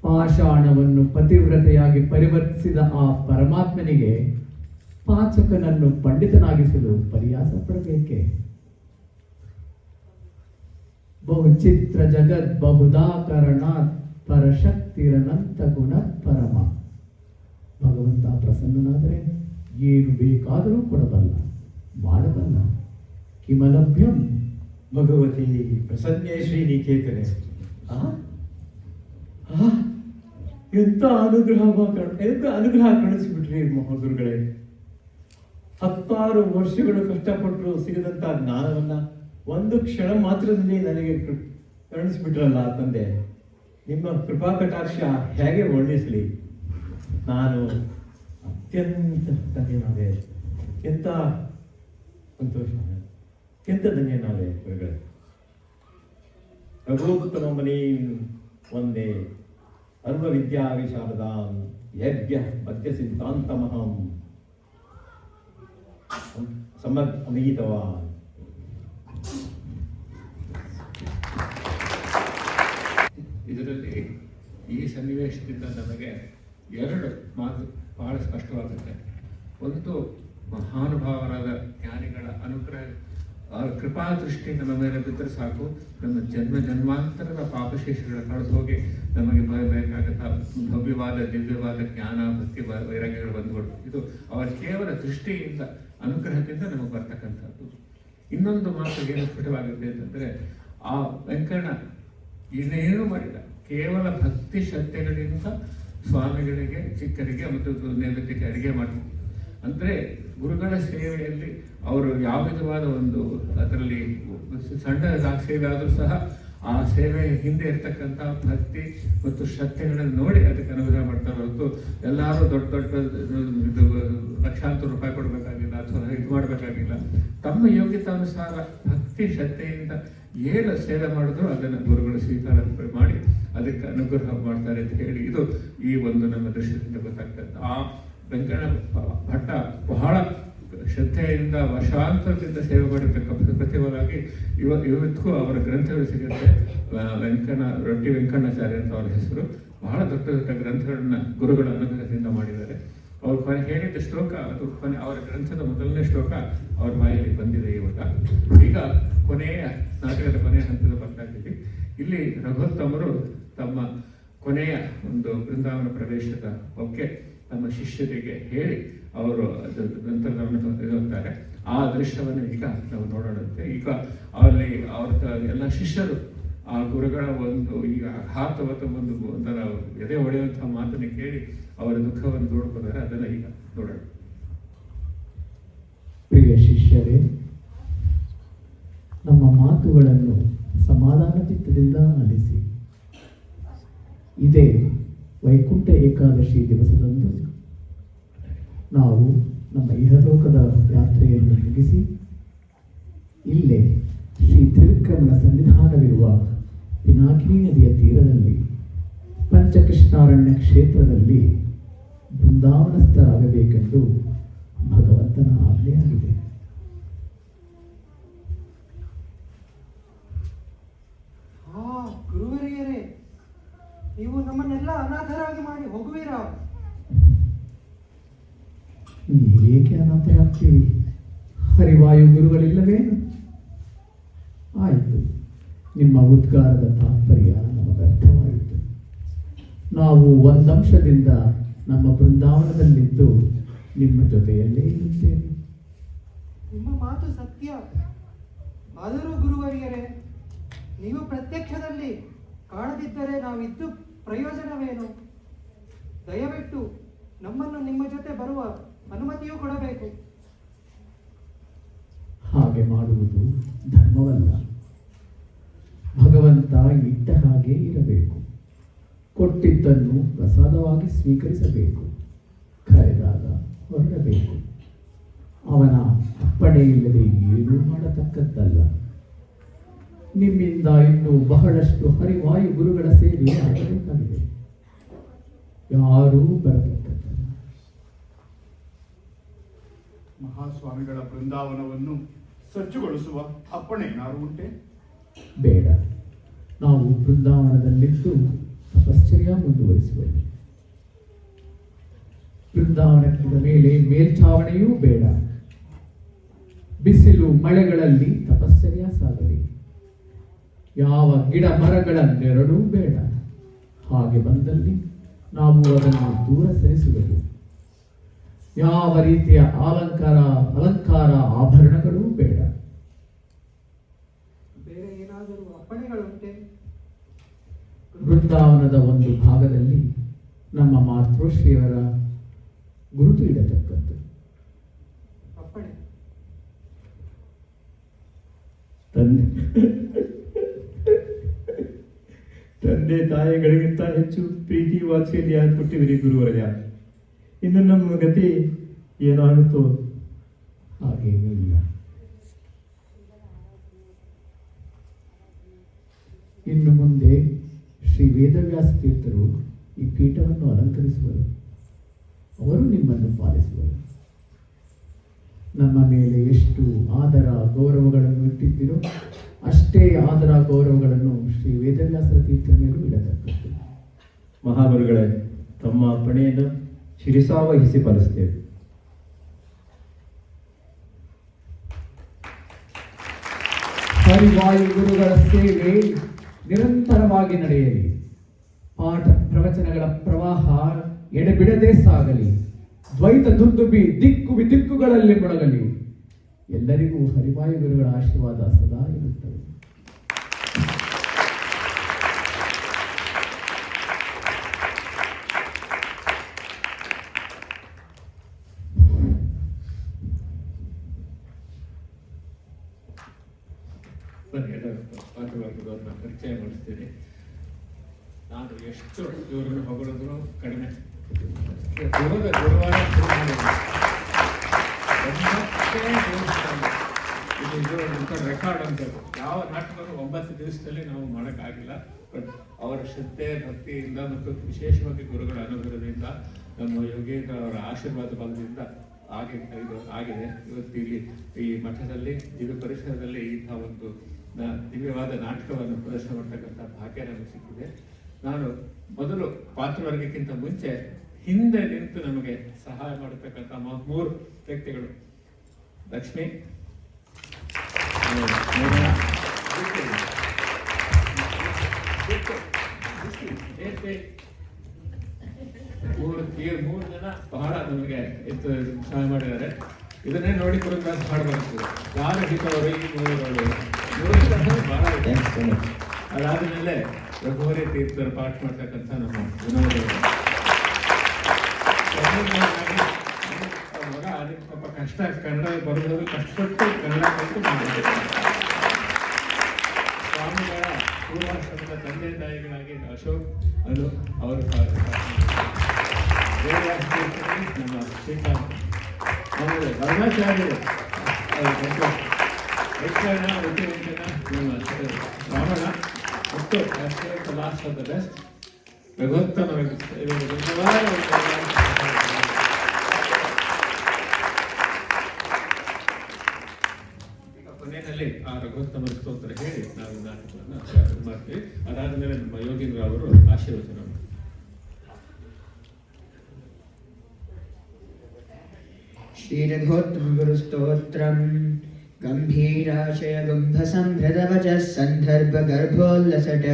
ಪಾಷಾಣವನ್ನು ಪತಿವ್ರತೆಯಾಗಿ ಪರಿವರ್ತಿಸಿದ ಆ ಪರಮಾತ್ಮನಿಗೆ ಪಾಚಕನನ್ನು ಪಂಡಿತನಾಗಿಸಲು ಪರಿಯಾಸ ಪಡಬೇಕೆ? ಬಹುಚಿತ್ರ ಜಗತ್ ಬಹುದಾಕರಣ ಪರಶಕ್ತಿರನಂತ ಗುಣ ಪರಮ. ಭಗವಂತ ಪ್ರಸನ್ನನಾದರೆ ಏನು ಬೇಕಾದರೂ ಕೊಡಬಲ್ಲ, ಮಾಡಬಲ್ಲ. ಕಿಮಲಭ್ಯಂ ಭಗವತಿ ಪ್ರಸನ್ನೇ ಶ್ರೀನಿಕೇತನೆ. ಎಂತ ಅನುಗ್ರಹ ಕಳಿಸಿಬಿಟ್ರಿ ಮಹಾಗುರುಗಳೇ. 16 ವರ್ಷಗಳು ಕಷ್ಟಪಟ್ಟರು ಸಿಗದಂತ ಜ್ಞಾನವನ್ನ ಒಂದು ಕ್ಷಣ ಮಾತ್ರದಲ್ಲಿ ನನಗೆ ಕರುಣಿಸಿಬಿಟ್ರಲ್ಲ ತಂದೆ. ನಿಮ್ಮ ಕೃಪಾ ಕಟಾಕ್ಷ ಹೇಗೆ ವರ್ಣಿಸಲಿ? ನಾನು ಅತ್ಯಂತ ಧನ್ಯನಾದೆ. ಎಂತ ಸಂತೋಷ, ಎಂತ ಧನ್ಯನಾದೆ ಗುರುಗಳೇ. ರಘುತ್ತಮ ಮನಿ ಒಂದೇ ಸರ್ವ ವಿದ್ಯಾ ವಿಶಾರದಾಂ ಯಜ್ಞ ಮಧ್ಯ ಸಿದ್ಧಾಂತಮಹಂ ಸಮರ್ಥಿತವಾನ್. ಇದರಲ್ಲಿ ಈ ಸನ್ನಿವೇಶದಿಂದ ನಮಗೆ 2 ಮಾತು ಬಹಳ ಸ್ಪಷ್ಟವಾಗುತ್ತೆ. ಒಂದು, ಮಹಾನುಭಾವರಾದ ಜ್ಞಾನಿಗಳ ಅನುಗ್ರಹ ಕೃಪಾ ದೃಷ್ಟಿ ನಮ್ಮ ಮೇಲೆ ಬಿದ್ದರೆ ಸಾಕು, ನಮ್ಮ ಜನ್ಮಾಂತರದ ಪಾಪಶೇಷಗಳ ಕಳೆದು ಹೋಗಿ ನಮಗೆ ಬರಬೇಕಾದಂಥ ಭವ್ಯವಾದ ದಿವ್ಯವಾದ ಜ್ಞಾನ ಭಕ್ತಿ ವೈರಾಗ್ಯಗಳು ಬಂದ್ಬಿಡು. ಇದು ಅವರ ಕೇವಲ ದೃಷ್ಟಿಯಿಂದ ಅನುಗ್ರಹದಿಂದ ನಮಗೆ ಬರ್ತಕ್ಕಂಥದ್ದು. ಇನ್ನೊಂದು ಮಾತು ಏನು ಸ್ಫುಟವಾಗುತ್ತೆ ಅಂತಂದರೆ, ಆ ವೆಂಕಣ್ಣ ಇನ್ನೇನು ಮಾಡಿದ, ಕೇವಲ ಭಕ್ತಿ ಶ್ರದ್ಧೆಗಳಿಂದ ಸ್ವಾಮಿಗಳಿಗೆ ಚಿಕ್ಕರಿಗೆ ಮತ್ತು ನೈವೇದ್ಯಕ್ಕೆ ಅಡಿಗೆ ಮಾಡಿ, ಅಂದರೆ ಗುರುಗಳ ಸೇವೆಯಲ್ಲಿ ಅವರು ಯಾವ ವಿಧವಾದ ಒಂದು ಅದರಲ್ಲಿ ಸಣ್ಣ ಸೇವೆ ಆದರೂ ಸಹ ಆ ಸೇವೆ ಹಿಂದೆ ಇರ್ತಕ್ಕಂಥ ಭಕ್ತಿ ಮತ್ತು ಶ್ರದ್ಧೆಗಳನ್ನು ನೋಡಿ ಅದಕ್ಕೆ ಅನುಗ್ರಹ ಮಾಡ್ತಾರೆ ಹೊರತು ಎಲ್ಲರೂ ದೊಡ್ಡ ಇದು ಲಕ್ಷಾಂತರ ರೂಪಾಯಿ ಕೊಡಬೇಕಾಗಿಲ್ಲ ಅಥವಾ ಇದು ಮಾಡಬೇಕಾಗಿಲ್ಲ. ತಮ್ಮ ಯೋಗ್ಯತಾನುಸಾರ ಭಕ್ತಿ ಶ್ರದ್ಧೆಯಿಂದ ಏನು ಸೇವೆ ಮಾಡಿದ್ರು ಅದನ್ನು ಗುರುಗಳು ಸ್ವೀಕಾರ ಮಾಡಿ ಅದಕ್ಕೆ ಅನುಗ್ರಹ ಮಾಡ್ತಾರೆ ಅಂತ ಹೇಳಿ ಇದು ಈ ಒಂದು ನಮ್ಮ ದೃಶ್ಯದಿಂದ ಗೊತ್ತಾಗ್ತದೆ. ಆ ವೆಂಕಣ್ಣ ಭಟ್ಟ ಬಹಳ ಶ್ರದ್ಧೆಯಿಂದ ವರ್ಷಾಂತರದಿಂದ ಸೇವೆ ಮಾಡಿರ್ತಕ್ಕಂಥ ಪ್ರತಿಫಲವಾಗಿ ಇವತ್ತಿಗೂ ಅವರ ಗ್ರಂಥಗಳು ಸಿಗುತ್ತೆ. ರೊಟ್ಟಿ ವೆಂಕಣ್ಣಾಚಾರ್ಯ ಅಂತ ಅವರ ಹೆಸರು. ಬಹಳ ದೊಡ್ಡ ದೊಡ್ಡ ಗ್ರಂಥಗಳನ್ನ ಗುರುಗಳ ಅನುಗ್ರಹದಿಂದ ಮಾಡಿದ್ದಾರೆ. ಅವ್ರು ಕೊನೆ ಹೇಳಿದ ಶ್ಲೋಕ, ಅದು ಕೊನೆ ಅವರ ಗ್ರಂಥದ ಮೊದಲನೇ ಶ್ಲೋಕ ಅವ್ರ ಬಾಯಲ್ಲಿ ಬಂದಿದೆ ಇವಾಗ. ಈಗ ನಾಟಕದ ಕೊನೆಯ ಹಂತದ ಬರ್ತಾ ಇದ್ದೀವಿ. ಇಲ್ಲಿ ರಘುತ್ತಮರು ತಮ್ಮ ಕೊನೆಯ ಒಂದು ಬೃಂದಾವನ ಪ್ರವೇಶದ ಬಗ್ಗೆ ತಮ್ಮ ಶಿಷ್ಯರಿಗೆ ಹೇಳಿ ಅವರು ನಂತರವನ್ನು ಹೋಗ್ತಾರೆ. ಆ ದೃಶ್ಯವನ್ನು ಈಗ ನಾವು ನೋಡೋಣಂತೆ. ಈಗ ಅಲ್ಲಿ ಅವ್ರ ಎಲ್ಲ ಶಿಷ್ಯರು ಆ ಗುರುಗಳ ಒಂದು ಈಗ ಆಘಾತವಾದ ಒಂಥರ ಎದೆ ಹೊಡೆಯುವಂತಹ ಮಾತನ್ನು ಕೇಳಿ ಅವರ ದುಃಖವನ್ನು ನೋಡ್ಕೊಂಡಾರೆ. ಅದನ್ನ ಈಗ ನೋಡೋಣ. ಪ್ರಿಯ ಶಿಷ್ಯರೇ, ನಮ್ಮ ಮಾತುಗಳನ್ನು ಸಮಾಧಾನ ಚಿತ್ತದಿಂದ ಆಲಿಸಿ. ಇದೇ ವೈಕುಂಠ ಏಕಾದಶಿ ದಿವಸದಂದು ನಾವು ನಮ್ಮ ಇಹಲೋಕದ ಯಾತ್ರೆಯನ್ನು ಮುಗಿಸಿ ಇಲ್ಲೇ ಶ್ರೀ ತ್ರಿವಿಕ್ರಮನ ಸನ್ನಿಧಾನವಿರುವ ಪಿನಾಕಿನಿ ನದಿಯ ತೀರದಲ್ಲಿ ಪಂಚಕೃಷ್ಣಾರಣ್ಯ ಕ್ಷೇತ್ರದಲ್ಲಿ ಬೃಂದಾವನಸ್ಥರಾಗಬೇಕೆಂದು ಭಗವಂತನ ಆಜ್ಞೆಯಾಗಿದೆ. ಗುರುವರಿಯರೇ, ನೀವು ನಮ್ಮನ್ನೆಲ್ಲ ಅನಾಥರಾಗಿ ಮಾಡಿ ಹೋಗುವಿರಾ? ನೀವೇಕೆ ಅನಾಥರಾಗ್ತೀರಿ? ಹರಿವಾಯು ಗುರುಗಳಿಲ್ಲವೇನು? ಆಯಿತು, ನಿಮ್ಮ ಉದ್ಗಾರದ ತಾತ್ಪರ್ಯ ನಮಗರ್ಥವಾಯಿತು. ನಾವು ಒಂದಂಶದಿಂದ ನಮ್ಮ ಬೃಂದಾವನದಲ್ಲಿದ್ದು ನಿಮ್ಮ ಜೊತೆಯಲ್ಲೇ ಇರುತ್ತೇವೆ. ನಿಮ್ಮ ಮಾತು ಸತ್ಯ. ಆದರೂ ಗುರುವರಿಯರೇ, ನೀವು ಪ್ರತ್ಯಕ್ಷದಲ್ಲಿ ಕಾಣದಿದ್ದರೆ ನಾವಿದ್ದು ಪ್ರಯೋಜನವೇನು? ದಯವಿಟ್ಟು ನಮ್ಮನ್ನು ನಿಮ್ಮ ಜೊತೆ ಬರುವ ಅನುಮತಿಯೂ ಕೊಡಬೇಕು. ಹಾಗೆ ಮಾಡುವುದು ಧರ್ಮವಲ್ಲ. ಭಗವಂತ ಇಟ್ಟ ಹಾಗೆ ಇರಬೇಕು. ಕೊಟ್ಟಿದ್ದನ್ನು ಪ್ರಸಾದವಾಗಿ ಸ್ವೀಕರಿಸಬೇಕು. ಕರೆದಾಗ ಹೊರಡಬೇಕು. ಅವನ ಅಪ್ಪಣೆ ಇಲ್ಲದೆ ಏನೂ ಮಾಡತಕ್ಕದ್ದಲ್ಲ. ನಿಮ್ಮಿಂದ ಇನ್ನೂ ಬಹಳಷ್ಟು ಹರಿವಾಯು ಗುರುಗಳ ಸೇವೆ ಆಗಬೇಕಾಗಿದೆ. ಯಾರೂ ಬರತಕ್ಕದ್ದಲ್ಲ. ಮಹಾಸ್ವಾಮಿಗಳ ಬೃಂದಾವನವನ್ನು ಸಜ್ಜುಗೊಳಿಸುವ ಅಪ್ಪಣೆ ಏನಾರು ಉಂಟೆ? ಬೇಡ. ನಾವು ಬೃಂದಾವನದಲ್ಲಿದ್ದು ತಪಶ್ಚರ್ಯ ಮುಂದುವರಿಸುವೆವು. ಬೃಂದಾವನದ ಮೇಲೆ ಮೇಲ್ಛಾವಣೆಯೂ ಬೇಡ. ಬಿಸಿಲು ಮಳೆಗಳಲ್ಲಿ ತಪಶ್ಚರ್ಯ ಸಾಗಲಿ. ಯಾವ ಗಿಡ ಮರಗಳ ನೆರಳೂ ಬೇಡ. ಹಾಗೆ ಬಂದಲ್ಲಿ ನಾವು ಅದನ್ನು ದೂರ ಸರಿಸುವೆವು. ಯಾವ ರೀತಿಯ ಅಲಂಕಾರ ಆಭರಣಗಳೂ ಬೇಡ. ಬೇರೆ ಏನಾದರೂ ಅಪ್ಪಣೆಗಳುಂಟೆ? ಬೃಂದಾವನದ ಒಂದು ಭಾಗದಲ್ಲಿ ನಮ್ಮ ಮಾತೃಶ್ರೀಯವರ ಗುರುತು ಇಡತಕ್ಕದ್ದು. ಅಪ್ಪಣೆ. ತಂದೆ ತಾಯಿಗಳಿಗಿಂತ ಹೆಚ್ಚು ಪ್ರೀತಿ ವಾತ್ಸಲ್ಯ ಕೊಟ್ಟಿವಿರಿ ಗುರುವರಯ್ಯ. ಇನ್ನು ನಮ್ಮ ಗತಿ ಏನಾಗುತ್ತೋ ಹಾಗೇನೂ ಇಲ್ಲ. ಇನ್ನು ಮುಂದೆ ಶ್ರೀ ವೇದವ್ಯಾಸ ತೀರ್ಥರು ಈ ಪೀಠವನ್ನು ಅಲಂಕರಿಸುವರು. ಅವರು ನಿಮ್ಮನ್ನು ಪಾಲಿಸುವರು. ನಮ್ಮ ಮೇಲೆ ಎಷ್ಟು ಆದರ ಗೌರವಗಳನ್ನು ಇಟ್ಟಿದ್ದೀರೋ ಅಷ್ಟೇ ಆದರ ಗೌರವಗಳನ್ನು ಶ್ರೀ ವೇದವ್ಯಾಸರ ತೀರ್ಥರ ಮೇಲೂ ಇಡತಕ್ಕದ್ದು. ಮಹಾಗುರುಗಳೇ, ತಮ್ಮ ಅಪ್ಪಣೆಯನ್ನು ಶಿರಸಾವಹಿಸಿ ಪಾಲಿಸ್ತೇವೆ. ಹರಿವಾಯು ಗುರುಗಳ ಸೇವೆ ನಿರಂತರವಾಗಿ ನಡೆಯಲಿ. ಪಾಠ ಪ್ರವಚನಗಳ ಪ್ರವಾಹ ಎಡೆಬಿಡದೆ ಸಾಗಲಿ. ದ್ವೈತ ದುಂದುಬಿ ದಿಕ್ಕು ವಿದಿಕ್ಕುಗಳಲ್ಲಿ ಮೊಳಗಲಿ. ಎಲ್ಲರಿಗೂ ಹರಿವಾಯು ಗುರುಗಳ ಆಶೀರ್ವಾದ ಸದಾ ಇರುತ್ತದೆ. ಬನ್ನಿ, ಎಲ್ಲರೂ ಪಾಠವರ್ಗದವ್ರನ್ನ ಪರಿಚಯ ಮಾಡಿಸ್ತೀನಿ. ನಾನು ಎಷ್ಟು ಇವ್ರನ್ನ ಹೊಗಳಿದ್ರು ಕಡಿಮೆ. ಗುರುವಾರ ಇದು ರೆಕಾರ್ಡ್ ಅಂತ ಯಾವ ನಾಟಕವನ್ನು 9 ದಿವಸದಲ್ಲಿ ನಾವು ಮಾಡೋಕ್ಕಾಗಿಲ್ಲ. ಬಟ್ ಅವರ ಶ್ರದ್ಧೆ ಭಕ್ತಿಯಿಂದ ಮತ್ತು ವಿಶೇಷವಾಗಿ ಗುರುಗಳ ಅನುಗ್ರಹದಿಂದ ನಮ್ಮ ಯೋಗೇಂದ್ರ ಅವರ ಆಶೀರ್ವಾದ ಬಲದಿಂದ ಆಗಿದೆ. ಇವತ್ತು ಇಲ್ಲಿ ಈ ಮಠದಲ್ಲಿ ಇದು ಪರಿಸರದಲ್ಲಿ ಇಂಥ ಒಂದು ದಿವ್ಯವಾದ ನಾಟಕವನ್ನು ಪ್ರದರ್ಶನ ಮಾಡ್ತಕ್ಕಂಥ ಭಾಗ್ಯ ನಮಗೆ ಸಿಕ್ಕಿದೆ. ನಾನು ಮೊದಲು ಪಾತ್ರವರ್ಗಕ್ಕಿಂತ ಮುಂಚೆ ಹಿಂದೆ ನಿಂತು ನಮಗೆ ಸಹಾಯ ಮಾಡತಕ್ಕಂಥ 3 ವ್ಯಕ್ತಿಗಳು, ಲಕ್ಷ್ಮಿ, ಮೂರು ಜನ ಬಹಳ ನಮಗೆ ಸಹಾಯ ಮಾಡಿದ್ದಾರೆ. ಇದನ್ನೇ ನೋಡಿ ಪುರಂದಾಸ್ ಹಾಡಬೇಕು, ಯಾರು ಹಿತವರು ಈ ಮೂರು ಬಹಳ ಇದೆ. ಅದಾದ ಮೇಲೆ ರಘುವರಿ ತೀರ್ಥರು ಪಾಠ ಮಾಡ್ತಕ್ಕಂಥ ನಮ್ಮ ಮಗ ಅದಕ್ಕೆ ಸ್ವಲ್ಪ ಕಷ್ಟ, ಕನ್ನಡ ಬರೋದು ಕಷ್ಟಪಟ್ಟು ಕನ್ನಡ ಕಲಿತು ಮಾಡಬೇಕು. ಸ್ವಾಮಿಗಳ ಪೂರ್ವಾಶ್ರಮದ ತಂದೆ ತಾಯಿಗಳಾಗಿ ಅಶೋಕ್ ಅನು ಅವರು ನಮ್ಮ ಶ್ರೀಕಾಂತ್, ಆಮೇಲೆ ವರ್ಣಾಚಾರ್ಯರು ನಮ್ಮ ರಾವಣ ಮತ್ತು last of the best Raghuttama ಕೊನೆಯಲ್ಲಿ ಆ ರಘುತ್ತಮ ಸ್ತೋತ್ರ ಹೇಳಿ ನಾವು ನಾಟಕವನ್ನು ಪ್ರಾರಂಭ ಮಾಡ್ತೀವಿ. ಅದಾದ ಮೇಲೆ ನಮ್ಮ ಯೋಗೀಂದ್ರ ಅವರು ಆಶೀರ್ವಚನ. ಶ್ರೀರಘೋತ್ತಮ ಗುರುಸ್ತೋತ್ರಂ ಗಂಭೀರಾಶಯ ಗುಂಭಸಂಭೃತವಚಃ ಸಂದರ್ಭ ಗರ್ಭೋಲ್ಲಸಟ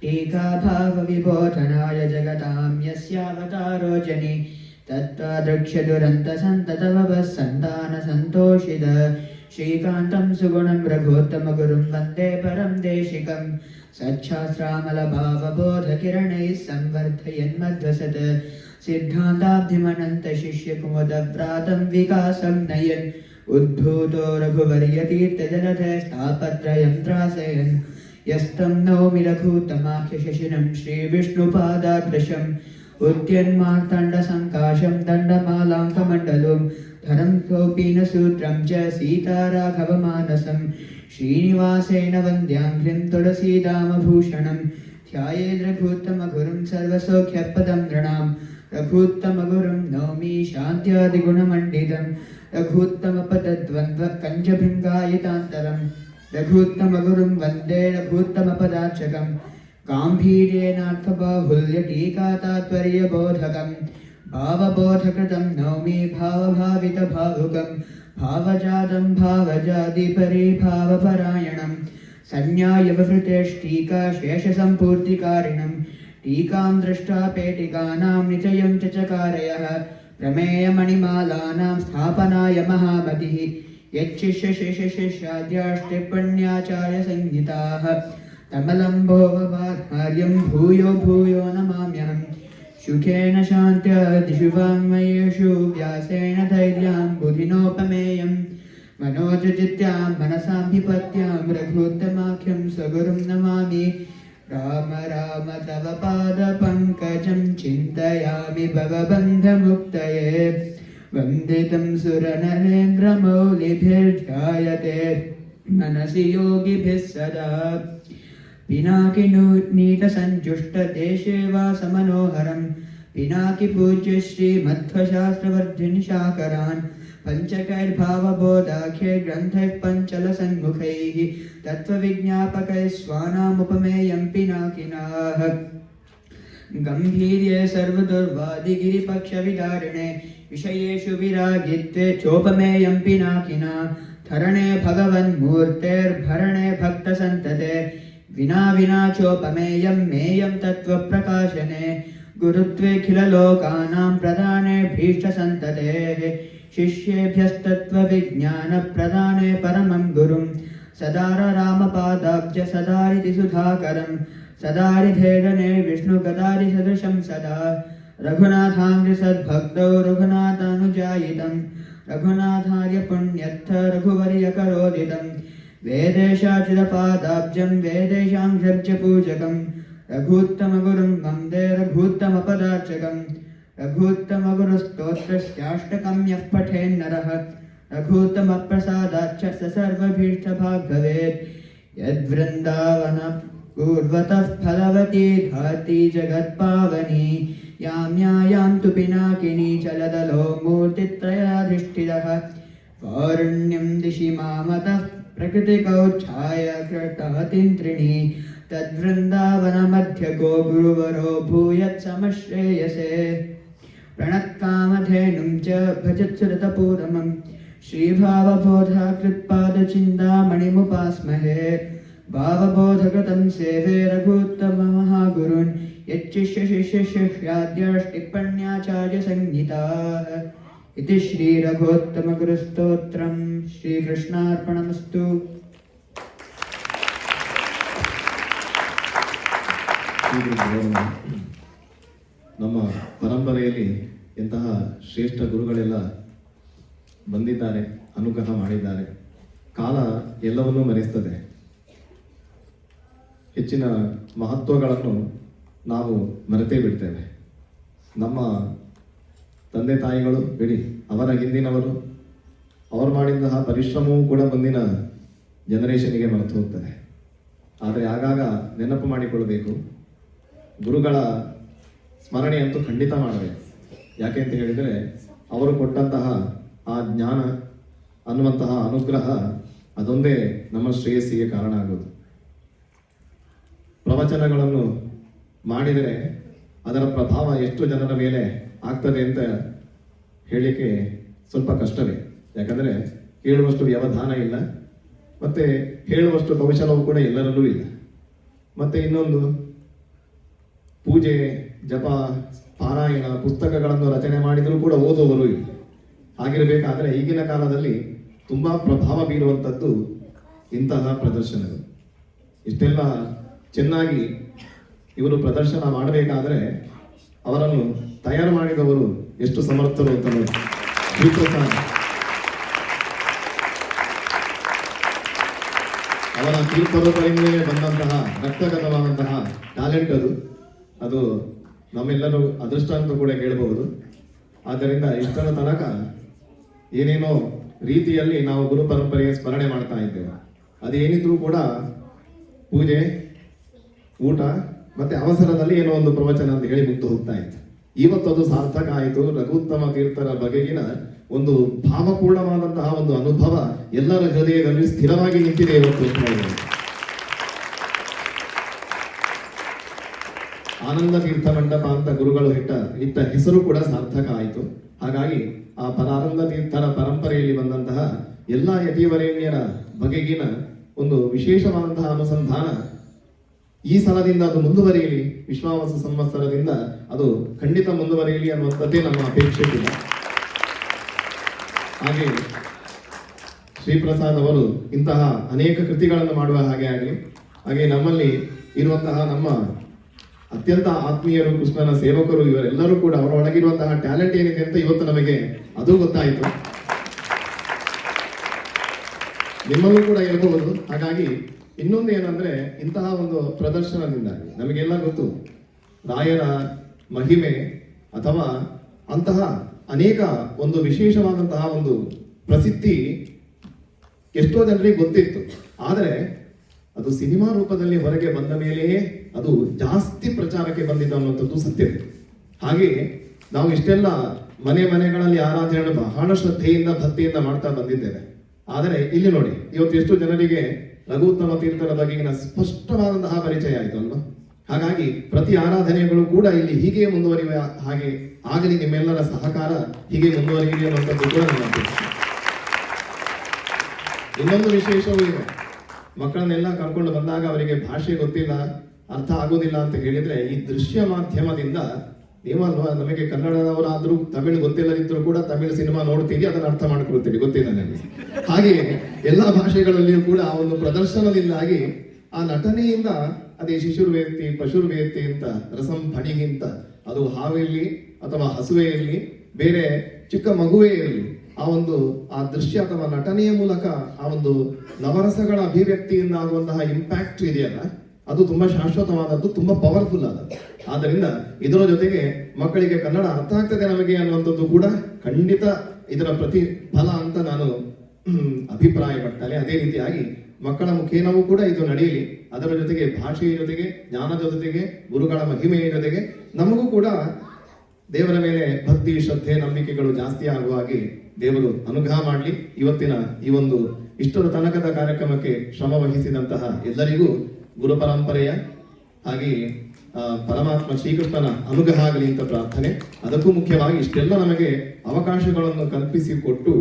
ಟೀಕಾಭಾವ ವಿಬೋಧನಾಯ ಜಗತಾಂ ಯಸ್ಯಾವತಾರೋ ಜನಿ ತತ್ವಾದೃಕ್ಷ್ಯ ದುರಂತ ಸಂತತವಃ ಸಂತಾನ ಸಂತೋಷಿತ ಶ್ರೀಕಾಂತಂ ಸುಗುಣಂ ರಘೋತ್ತಮ ಗುರುಂ ವಂದೇ ಪರಂ ದೇಶಿಕಂ ಸಚ್ಛಾಸ್ತ್ರಾಮಲ ಭಾವಬೋಧ ಕಿರಣೈಃ ಸಂವರ್ಧಯನ್ಮಧ್ವಸತ್ ಸಿದ್ಧಾಂತಾಬ್ಧಿಮನಂತ ಶಿಷ್ಯ ಕುಮುದ ವ್ರಾತಂ ವಿಕಾಸಂ ನಯನ್ ಉದ್ಭೂತೋ ರಘುವರ್ಯತೀರ್ಥ ಜಲಧಸ್ತಾಪತ್ರಯಂ ತ್ರಾಸಯನ್ ಯಸ್ತಂ ನೌಮಿ ರಘೂತ್ತಮಾಖ್ಯ ಶಶಿನಂ ಶ್ರೀ ವಿಷ್ಣುಪಾದಾದೃಶಂ ಉದ್ಯನ್ಮಾರ್ತಾಂಡ ಸಂಕಾಶಂ ದಂಡಮಾಲಾಂಕಮಂಡಲಂ ಧರಂ ಕೌಪೀನ ಸೂತ್ರಂ ಚ ಸೀತಾರಾಘವಮಾನಸಂ ಶ್ರೀನಿವಾಸೇನ ವಂದ್ಯಾಂಘ್ರಿಂ ತುಳಸೀದಾಮಭೂಷಣಂ ಧ್ಯಾಯೇದ್ ರಘೂತ್ತಮ ಗುರುಂ ಸರ್ವಸೌಖ್ಯಪದಂ ನೃಣಾಂ ರಘೂತ್ತಮ ಗುರುಂ ನೌಮಿ ಶಾಂತ್ಯಾದಿಗುಣಮಂಡಿತಂ ರಘೂತ್ತಮ ಪದದ್ವಂದ್ವ ಕಂಜಭೃಂಗಾಯಿತಾಂತರಂ ರಘೂತ್ತಮ ಗುರುಂ ವಂದೇ ರಘೂತ್ತಮ ಪದಾರ್ಚಕಂ ಗಾಂಭೀರ್ಯೇನಾರ್ಥಬಾಹುಲ್ಯ ಟೀಕಾತಾತ್ಪರ್ಯಬೋಧಕಂ ಭಾವಬೋಧಕೃತಂ ನೌಮಿ ಭಾವಭಾವಿತ ಭಾವುಕಂ ಭಾವಜಾತಂ ಭಾವಜಾತಿ ಪರಿಭಾವಪರಾಯಣಂ ಸಂಜ್ಞಾಯವೃತೇಷ್ಟೀಕಾ ಶೇಷಸಂಪೂರ್ತಿಕಾರಿಣಂ ಟೀಕಾಂ ದೃಷ್ಟಾ ಪೇಟಿಕಾನಾಂ ನಿಚಯಂ ಚ ಚಕಾರಯಃ ಪ್ರಮೇಯಮಣಿಮಾಲಾನಾಂ ಸ್ಥಾಪನಾಯ ಮಹಾಮತಿಃ ಯಚ್ಚಿಷ್ಯ ಶೇಷಶೇಷಾದ್ಯಾಷ್ಟಿಪ್ಪಣ್ಯಾಚಾರ್ಯ ಸಂಹಿತಾಃ ತಮಲಂಬೋವವಾರ್ಯಂ ಭೂಯೋ ಭೂಯೋ ನಮಾಮ್ಯಹಂ ಸುಖೇನ ಶಾಂತ್ಯ ದಿಶು ವಾङ्मयेषु ವ್ಯಾಸೇನ ಧೈರ್ಯಂ ಬುಧಿನೋಪಮೇಯಂ मनोजजित्यां मनसाभिपत्यां रघुत्तमाख्यं स्वगुरुं नमामि राम राम तव पादपङ्कजं चिन्तयामि भवबन्धमुक्तये वन्दितं सुरनरेन्द्रमौलिभिर्ध्यायते मनसि योगिभिः सदा पिनाकिनीतसञ्जुष्टदेशे वासमनोहरं पिनाकिपूज्य श्रीमध्वशास्त्रवर्धिनि शाकरान् पंचकैर्भावबोधाख्ये ग्रन्थैः पञ्चलसन्मुखैः तत्त्वविज्ञापकैः स्वानामुपमेयं पिनाकिनाः गम्भीर्ये सर्वदुर्वादिगिरिपक्षविदारिणे विषयेषु विरागित्वे चोपमेयं पिनाकिना धरणे भगवन्मूर्तेर्भरणे भक्तसन्तते विना विना चोपमेयं मेयं तत्त्वप्रकाशने गुरुत्वेऽखिललोकानां प्रदाने भीष्टसन्ततेः शिष्येभ्यस्तत्त्वविज्ञानप्रदाने परमं गुरुं सदाररामपादाब्ज सदारिति सुधाकरं सदारिधेरणे विष्णुगदारिसदृशं सदा रघुनाथाङ्घ्रिसद्भक्तौ रघुनाथानुजायितं रघुनाथार्य पुण्यत्थ रघुवर्यकरोदितं वेदेशाचिदपादाब्जं वेदेशाङ्घ्रब्ज पूजकं रघूत्तमगुरुं वन्दे रघूत्तमपदार्चकं रघूत्तमगुरुस्तोत्रस्याष्टकं यः पठेन्नरः रघूत्तमप्रसादाच्च स सर्वभीष्टभाग् भवेत् यद्वृन्दावन पूर्वतः फलवती धाति जगत्पावनी याम्यायां तु पिनाकिनी चलदलो मूर्तित्रयाधिष्ठितः वारुण्यं दिशि मामतः प्रकृतिकौच्छायकृतातिन्त्रिणी तद्वृन्दावनमध्यगो गुरुवरो भूयत्समश्रेयसे प्रणत्कामधेनुं च भजत्सुरतपूरमं श्रीभावबोधाकृत्पादचिन्तामणिमुपास्महे भावबोधकृतं सेवे रघुत्तममहागुरुन् यच्शिष्यशिष्यशिष्याद्यष्टिप्पण्याचार्यसंहिताः इति श्रीरघोत्तमगुरुस्तोत्रं श्रीकृष्णार्पणमस्तु. ನಮ್ಮ ಪರಂಪರೆಯಲ್ಲಿ ಇಂತಹ ಶ್ರೇಷ್ಠ ಗುರುಗಳೆಲ್ಲ ಬಂದಿದ್ದಾರೆ, ಅನುಗ್ರಹ ಮಾಡಿದ್ದಾರೆ. ಕಾಲ ಎಲ್ಲವನ್ನೂ ಮರೆಸ್ತದೆ. ಹೆಚ್ಚಿನ ಮಹತ್ವಗಳನ್ನು ನಾವು ಮರೆತೇ ಬಿಡ್ತೇವೆ. ನಮ್ಮ ತಂದೆ ತಾಯಿಗಳು ಬಿಡಿ, ಅವರ ಹಿಂದಿನವರು ಅವರು ಮಾಡಿದಂತಹ ಪರಿಶ್ರಮವೂ ಕೂಡ ಮುಂದಿನ ಜನರೇಷನ್ಗೆ ಮರೆತು ಹೋಗ್ತದೆ. ಆದರೆ ಆಗಾಗ ನೆನಪು ಮಾಡಿಕೊಳ್ಳಬೇಕು, ಗುರುಗಳ ಸ್ಮರಣೆಯಂತೂ ಖಂಡಿತ ಮಾಡಬೇಕು. ಯಾಕೆ ಅಂತ ಹೇಳಿದರೆ ಅವರು ಕೊಟ್ಟಂತಹ ಆ ಜ್ಞಾನ ಅನ್ನುವಂತಹ ಅನುಗ್ರಹ ಅದೊಂದೇ ನಮ್ಮ ಶ್ರೇಯಸ್ಸಿಗೆ ಕಾರಣ ಆಗೋದು. ಪ್ರವಚನಗಳನ್ನು ಮಾಡಿದರೆ ಅದರ ಪ್ರಭಾವ ಎಷ್ಟು ಜನರ ಮೇಲೆ ಆಗ್ತದೆ ಅಂತ ಹೇಳಲಿಕ್ಕೆ ಸ್ವಲ್ಪ ಕಷ್ಟವೇ. ಯಾಕಂದರೆ ಹೇಳುವಷ್ಟು ವ್ಯವಧಾನ ಇಲ್ಲ, ಮತ್ತು ಹೇಳುವಷ್ಟು ಕೌಶಲವೂ ಕೂಡ ಎಲ್ಲರಲ್ಲೂ ಇಲ್ಲ. ಮತ್ತು ಇನ್ನೊಂದು, ಪೂಜೆ, ಜಪ, ಪಾರಾಯಣ, ಪುಸ್ತಕಗಳನ್ನು ರಚನೆ ಮಾಡಿದರೂ ಕೂಡ ಓದುವವರು ಇಲ್ಲ. ಹಾಗಿರಬೇಕಾದರೆ ಈಗಿನ ಕಾಲದಲ್ಲಿ ತುಂಬ ಪ್ರಭಾವ ಬೀರುವಂಥದ್ದು ಇಂತಹ ಪ್ರದರ್ಶನಗಳು. ಇಷ್ಟೆಲ್ಲ ಚೆನ್ನಾಗಿ ಇವರು ಪ್ರದರ್ಶನ ಮಾಡಬೇಕಾದರೆ ಅವರನ್ನು ತಯಾರು ಮಾಡಿದವರು ಎಷ್ಟು ಸಮರ್ಥರು ಅಂತ ನೋಡಿ. ಶ್ರೀಪ್ರಸಾದ್ ಅವರ ತೀರ್ಥರೂಪದಿಂದಲೇ ಬಂದಂತಹ ರಕ್ತಗತವಾದಂತಹ ಟ್ಯಾಲೆಂಟ್ ಅದು ನಮ್ಮೆಲ್ಲರೂ ಅದೃಷ್ಟ ಅಂತ ಕೂಡ ಹೇಳಬಹುದು. ಆದ್ದರಿಂದ ಇಷ್ಟರ ತನಕ ಏನೇನೋ ರೀತಿಯಲ್ಲಿ ನಾವು ಗುರು ಪರಂಪರೆಯ ಸ್ಮರಣೆ ಮಾಡ್ತಾ ಇದ್ದೇವೆ. ಅದೇನಿದ್ರೂ ಕೂಡ ಪೂಜೆ, ಊಟ ಮತ್ತೆ ಅವಸರದಲ್ಲಿ ಏನೋ ಒಂದು ಪ್ರವಚನ ಅಂತ ಹೇಳಿ ಮುಗ್ದು ಹೋಗ್ತಾ ಇತ್ತು. ಇವತ್ತು ಅದು ಸಾರ್ಥಕ ಆಯಿತು. ರಘುತ್ತಮ ತೀರ್ಥರ ಬಗೆಗಿನ ಒಂದು ಭಾವಪೂರ್ಣವಾದಂತಹ ಒಂದು ಅನುಭವ ಎಲ್ಲರ ಹೃದಯದಲ್ಲಿ ಸ್ಥಿರವಾಗಿ ನಿಂತಿದೆ ಇವತ್ತು ಅಂತ ಹೇಳಿದ್ದಾರೆ. ಆನಂದ ತೀರ್ಥ ಮಂಟಪ ಅಂತ ಗುರುಗಳು ಇಟ್ಟ ಹೆಸರು ಕೂಡ ಸಾರ್ಥಕ ಆಯಿತು. ಹಾಗಾಗಿ ಆ ಆನಂದ ತೀರ್ಥರ ಪರಂಪರೆಯಲ್ಲಿ ಬಂದಂತಹ ಎಲ್ಲ ಯತಿವರೇಣ್ಯರ ಬಗೆಗಿನ ಒಂದು ವಿಶೇಷವಾದಂತಹ ಅನುಸಂಧಾನ ಈ ಸಲದಿಂದ ಅದು ಮುಂದುವರಿಯಲಿ, ವಿಶ್ವಾವಸ ಸಂವತ್ಸರದಿಂದ ಅದು ಖಂಡಿತ ಮುಂದುವರಿಯಲಿ ಅನ್ನುವಂಥದ್ದೇ ನಮ್ಮ ಅಪೇಕ್ಷೆ ಕೂಡ. ಹಾಗೆ ಶ್ರೀಪ್ರಸಾದ್ ಅವರು ಇಂತಹ ಅನೇಕ ಕೃತಿಗಳನ್ನು ಮಾಡುವ ಹಾಗೆ ಆಗಲಿ. ಹಾಗೆ ನಮ್ಮಲ್ಲಿ ಇರುವಂತಹ ನಮ್ಮ ಅತ್ಯಂತ ಆತ್ಮೀಯರು, ಕೃಷ್ಣನ ಸೇವಕರು, ಇವರೆಲ್ಲರೂ ಕೂಡ ಅವರ ಒಳಗಿರುವಂತಹ ಟ್ಯಾಲೆಂಟ್ ಏನಿದೆ ಅಂತ ಇವತ್ತು ನಮಗೆ ಅದು ಗೊತ್ತಾಯಿತು. ನಿಮ್ಮಲ್ಲೂ ಕೂಡ ಇರಬಹುದು. ಹಾಗಾಗಿ ಇನ್ನೊಂದು ಏನಂದ್ರೆ, ಇಂತಹ ಒಂದು ಪ್ರದರ್ಶನದಿಂದಾಗಿ ನಮಗೆಲ್ಲ ಗೊತ್ತು ರಾಯರ ಮಹಿಮೆ ಅಥವಾ ಅಂತಹ ಅನೇಕ ಒಂದು ವಿಶೇಷವಾದಂತಹ ಒಂದು ಪ್ರಸಿದ್ಧಿ ಎಷ್ಟೋ ಜನರಿಗೆ ಗೊತ್ತಿತ್ತು. ಆದರೆ ಅದು ಸಿನಿಮಾ ರೂಪದಲ್ಲಿ ಹೊರಗೆ ಬಂದ ಮೇಲೆಯೇ ಅದು ಜಾಸ್ತಿ ಪ್ರಚಾರಕ್ಕೆ ಬಂದಿದ್ದ ಅನ್ನುವಂಥದ್ದು ಸತ್ಯತೆ. ಹಾಗೆ ನಾವು ಇಷ್ಟೆಲ್ಲ ಮನೆಗಳಲ್ಲಿ ಆರಾಧನೆ ಬಹಳ ಶ್ರದ್ಧೆಯಿಂದ ಭಕ್ತಿಯಿಂದ ಮಾಡ್ತಾ ಬಂದಿದ್ದೇವೆ. ಆದರೆ ಇಲ್ಲಿ ನೋಡಿ, ಇವತ್ತು ಎಷ್ಟು ಜನರಿಗೆ ರಘುತ್ತಮ ತೀರ್ಥರ ಬಗೆಗಿನ ಸ್ಪಷ್ಟವಾದಂತಹ ಪರಿಚಯ ಆಯಿತು ಅಲ್ವಾ. ಹಾಗಾಗಿ ಪ್ರತಿ ಆರಾಧನೆಗಳು ಕೂಡ ಇಲ್ಲಿ ಹೀಗೆ ಮುಂದುವರಿಯುವ ಹಾಗೆ ಆಗಲಿ, ನಿಮ್ಮೆಲ್ಲರ ಸಹಕಾರ ಹೀಗೆ ಮುಂದುವರಿಯಲಿ ಅನ್ನುವಂಥದ್ದು ಕೂಡ ನನ್ನ ಅಪೇಕ್ಷೆ. ಇನ್ನೊಂದು ವಿಶೇಷವೂ ಇದೆ. ಮಕ್ಕಳನ್ನೆಲ್ಲ ಕರ್ಕೊಂಡು ಬಂದಾಗ ಅವರಿಗೆ ಭಾಷೆ ಗೊತ್ತಿಲ್ಲ, ಅರ್ಥ ಆಗೋದಿಲ್ಲ ಅಂತ ಹೇಳಿದ್ರೆ ಈ ದೃಶ್ಯ ಮಾಧ್ಯಮದಿಂದ ನೀವಲ್ವಾ, ನಮಗೆ ಕನ್ನಡದವರಾದ್ರೂ ತಮಿಳು ಗೊತ್ತಿಲ್ಲದಿದ್ರೂ ಕೂಡ ತಮಿಳು ಸಿನಿಮಾ ನೋಡ್ತೀವಿ, ಅದನ್ನು ಅರ್ಥ ಮಾಡ್ಕೊಳ್ತೀವಿ, ಗೊತ್ತಿಲ್ಲ ನನಗೆ. ಹಾಗೆ ಎಲ್ಲ ಭಾಷೆಗಳಲ್ಲಿಯೂ ಕೂಡ ಆ ಒಂದು ಪ್ರದರ್ಶನದಿಂದಾಗಿ ಆ ನಟನೆಯಿಂದ, ಅದೇ ಶಿಶುರ್ವೇತ್ತಿ ಪಶುರ್ವೇತ್ತಿ ಅಂತ ರಸಂ ಫಣಿಗಿಂತ, ಅದು ಹಾವೇ ಇರಲಿ ಅಥವಾ ಹಸುವೆ ಇರಲಿ, ಬೇರೆ ಚಿಕ್ಕ ಮಗುವೇ ಇರಲಿ, ಆ ದೃಶ್ಯ ಅಥವಾ ನಟನೆಯ ಮೂಲಕ ಆ ಒಂದು ನವರಸಗಳ ಅಭಿವ್ಯಕ್ತಿಯಿಂದ ಆಗುವಂತಹ ಇಂಪ್ಯಾಕ್ಟ್ ಇದೆಯಲ್ಲ, ಅದು ತುಂಬಾ ಶಾಶ್ವತವಾದದ್ದು, ತುಂಬಾ ಪವರ್ಫುಲ್ ಆದದ್ದು. ಆದ್ದರಿಂದ ಇದರ ಜೊತೆಗೆ ಮಕ್ಕಳಿಗೆ ಕನ್ನಡ ಅರ್ಥ ಆಗ್ತದೆ ನಮಗೆ ಅನ್ನುವಂಥದ್ದು ಕೂಡ ಖಂಡಿತ ಇದರ ಪ್ರತಿಫಲ ಅಂತ ನಾನು ಅಭಿಪ್ರಾಯ ಪಡ್ತೇನೆ. ಅದೇ ರೀತಿಯಾಗಿ ಮಕ್ಕಳ ಮುಖೇನವೂ ಕೂಡ ಇದು ನಡೆಯಲಿ. ಅದರ ಜೊತೆಗೆ ಭಾಷೆಯ ಜೊತೆಗೆ, ಜ್ಞಾನದ ಜೊತೆಗೆ, ಗುರುಗಳ ಮಹಿಮೆಯ ಜೊತೆಗೆ ನಮಗೂ ಕೂಡ ದೇವರ ಮೇಲೆ ಭಕ್ತಿ, ಶ್ರದ್ಧೆ, ನಂಬಿಕೆಗಳು ಜಾಸ್ತಿ ಆಗುವ ಹಾಗೆ ದೇವರು ಅನುಗ್ರಹ ಮಾಡಲಿ. ಇವತ್ತಿನ ಈ ಒಂದು ಇಷ್ಟರ ತನಕದ ಕಾರ್ಯಕ್ರಮಕ್ಕೆ ಶ್ರಮ ವಹಿಸಿದಂತಹ ಎಲ್ಲರಿಗೂ ಗುರು ಪರಂಪರೆಯ ಹಾಗೆ ಪರಮಾತ್ಮ ಶ್ರೀಕೃಷ್ಣನ ಅನುಗ್ರಹ ಆಗಲಿ ಅಂತ ಪ್ರಾರ್ಥನೆ. ಅದಕ್ಕೂ ಮುಖ್ಯವಾಗಿ ಇಷ್ಟೆಲ್ಲ ನಮಗೆ ಅವಕಾಶಗಳನ್ನು ಕಲ್ಪಿಸಿಕೊಟ್ಟು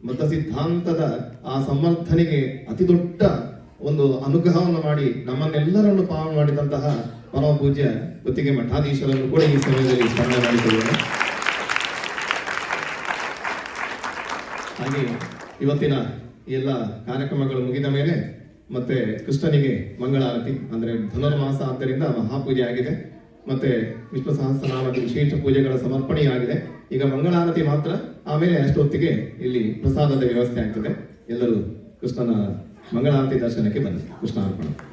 ಮತ ಸಿದ್ಧಾಂತದ ಆ ಸಂವರ್ಧನೆಗೆ ಅತಿ ದೊಡ್ಡ ಒಂದು ಅನುಗ್ರಹವನ್ನು ಮಾಡಿ ನಮ್ಮನ್ನೆಲ್ಲರನ್ನು ಪಾವನ ಮಾಡಿದಂತಹ ಪರಮ ಪೂಜ್ಯ ಗುತ್ತಿಗೆ ಮಠಾಧೀಶರನ್ನು ಕೂಡ ಈ ಸಮಯದಲ್ಲಿ ಸ್ಮರಣೆ ಮಾಡಿಕೊಳ್ಳೋಣ. ಹಾಗೆ ಇವತ್ತಿನ ಎಲ್ಲ ಕಾರ್ಯಕ್ರಮಗಳು ಮುಗಿದ ಮೇಲೆ ಮತ್ತೆ ಕೃಷ್ಣನಿಗೆ ಮಂಗಳಾರತಿ, ಅಂದ್ರೆ ಧನುರ್ಮಾಸ ಆದ್ದರಿಂದ ಮಹಾಪೂಜೆ ಆಗಿದೆ. ಮತ್ತೆ ವಿಷ್ಣು ಸಹಸ್ರನಾಮದ ವಿಶೇಷ ಪೂಜೆಗಳ ಸಮರ್ಪಣೆಯಾಗಿದೆ. ಈಗ ಮಂಗಳಾರತಿ ಮಾತ್ರ, ಆಮೇಲೆ ಅಷ್ಟೊತ್ತಿಗೆ ಇಲ್ಲಿ ಪ್ರಸಾದದ ವ್ಯವಸ್ಥೆ ಆಗ್ತದೆ. ಎಲ್ಲರೂ ಕೃಷ್ಣನ ಮಂಗಳಾರತಿ ದರ್ಶನಕ್ಕೆ ಬನ್ನಿ. ಕೃಷ್ಣ ಅರ್ಪಣ.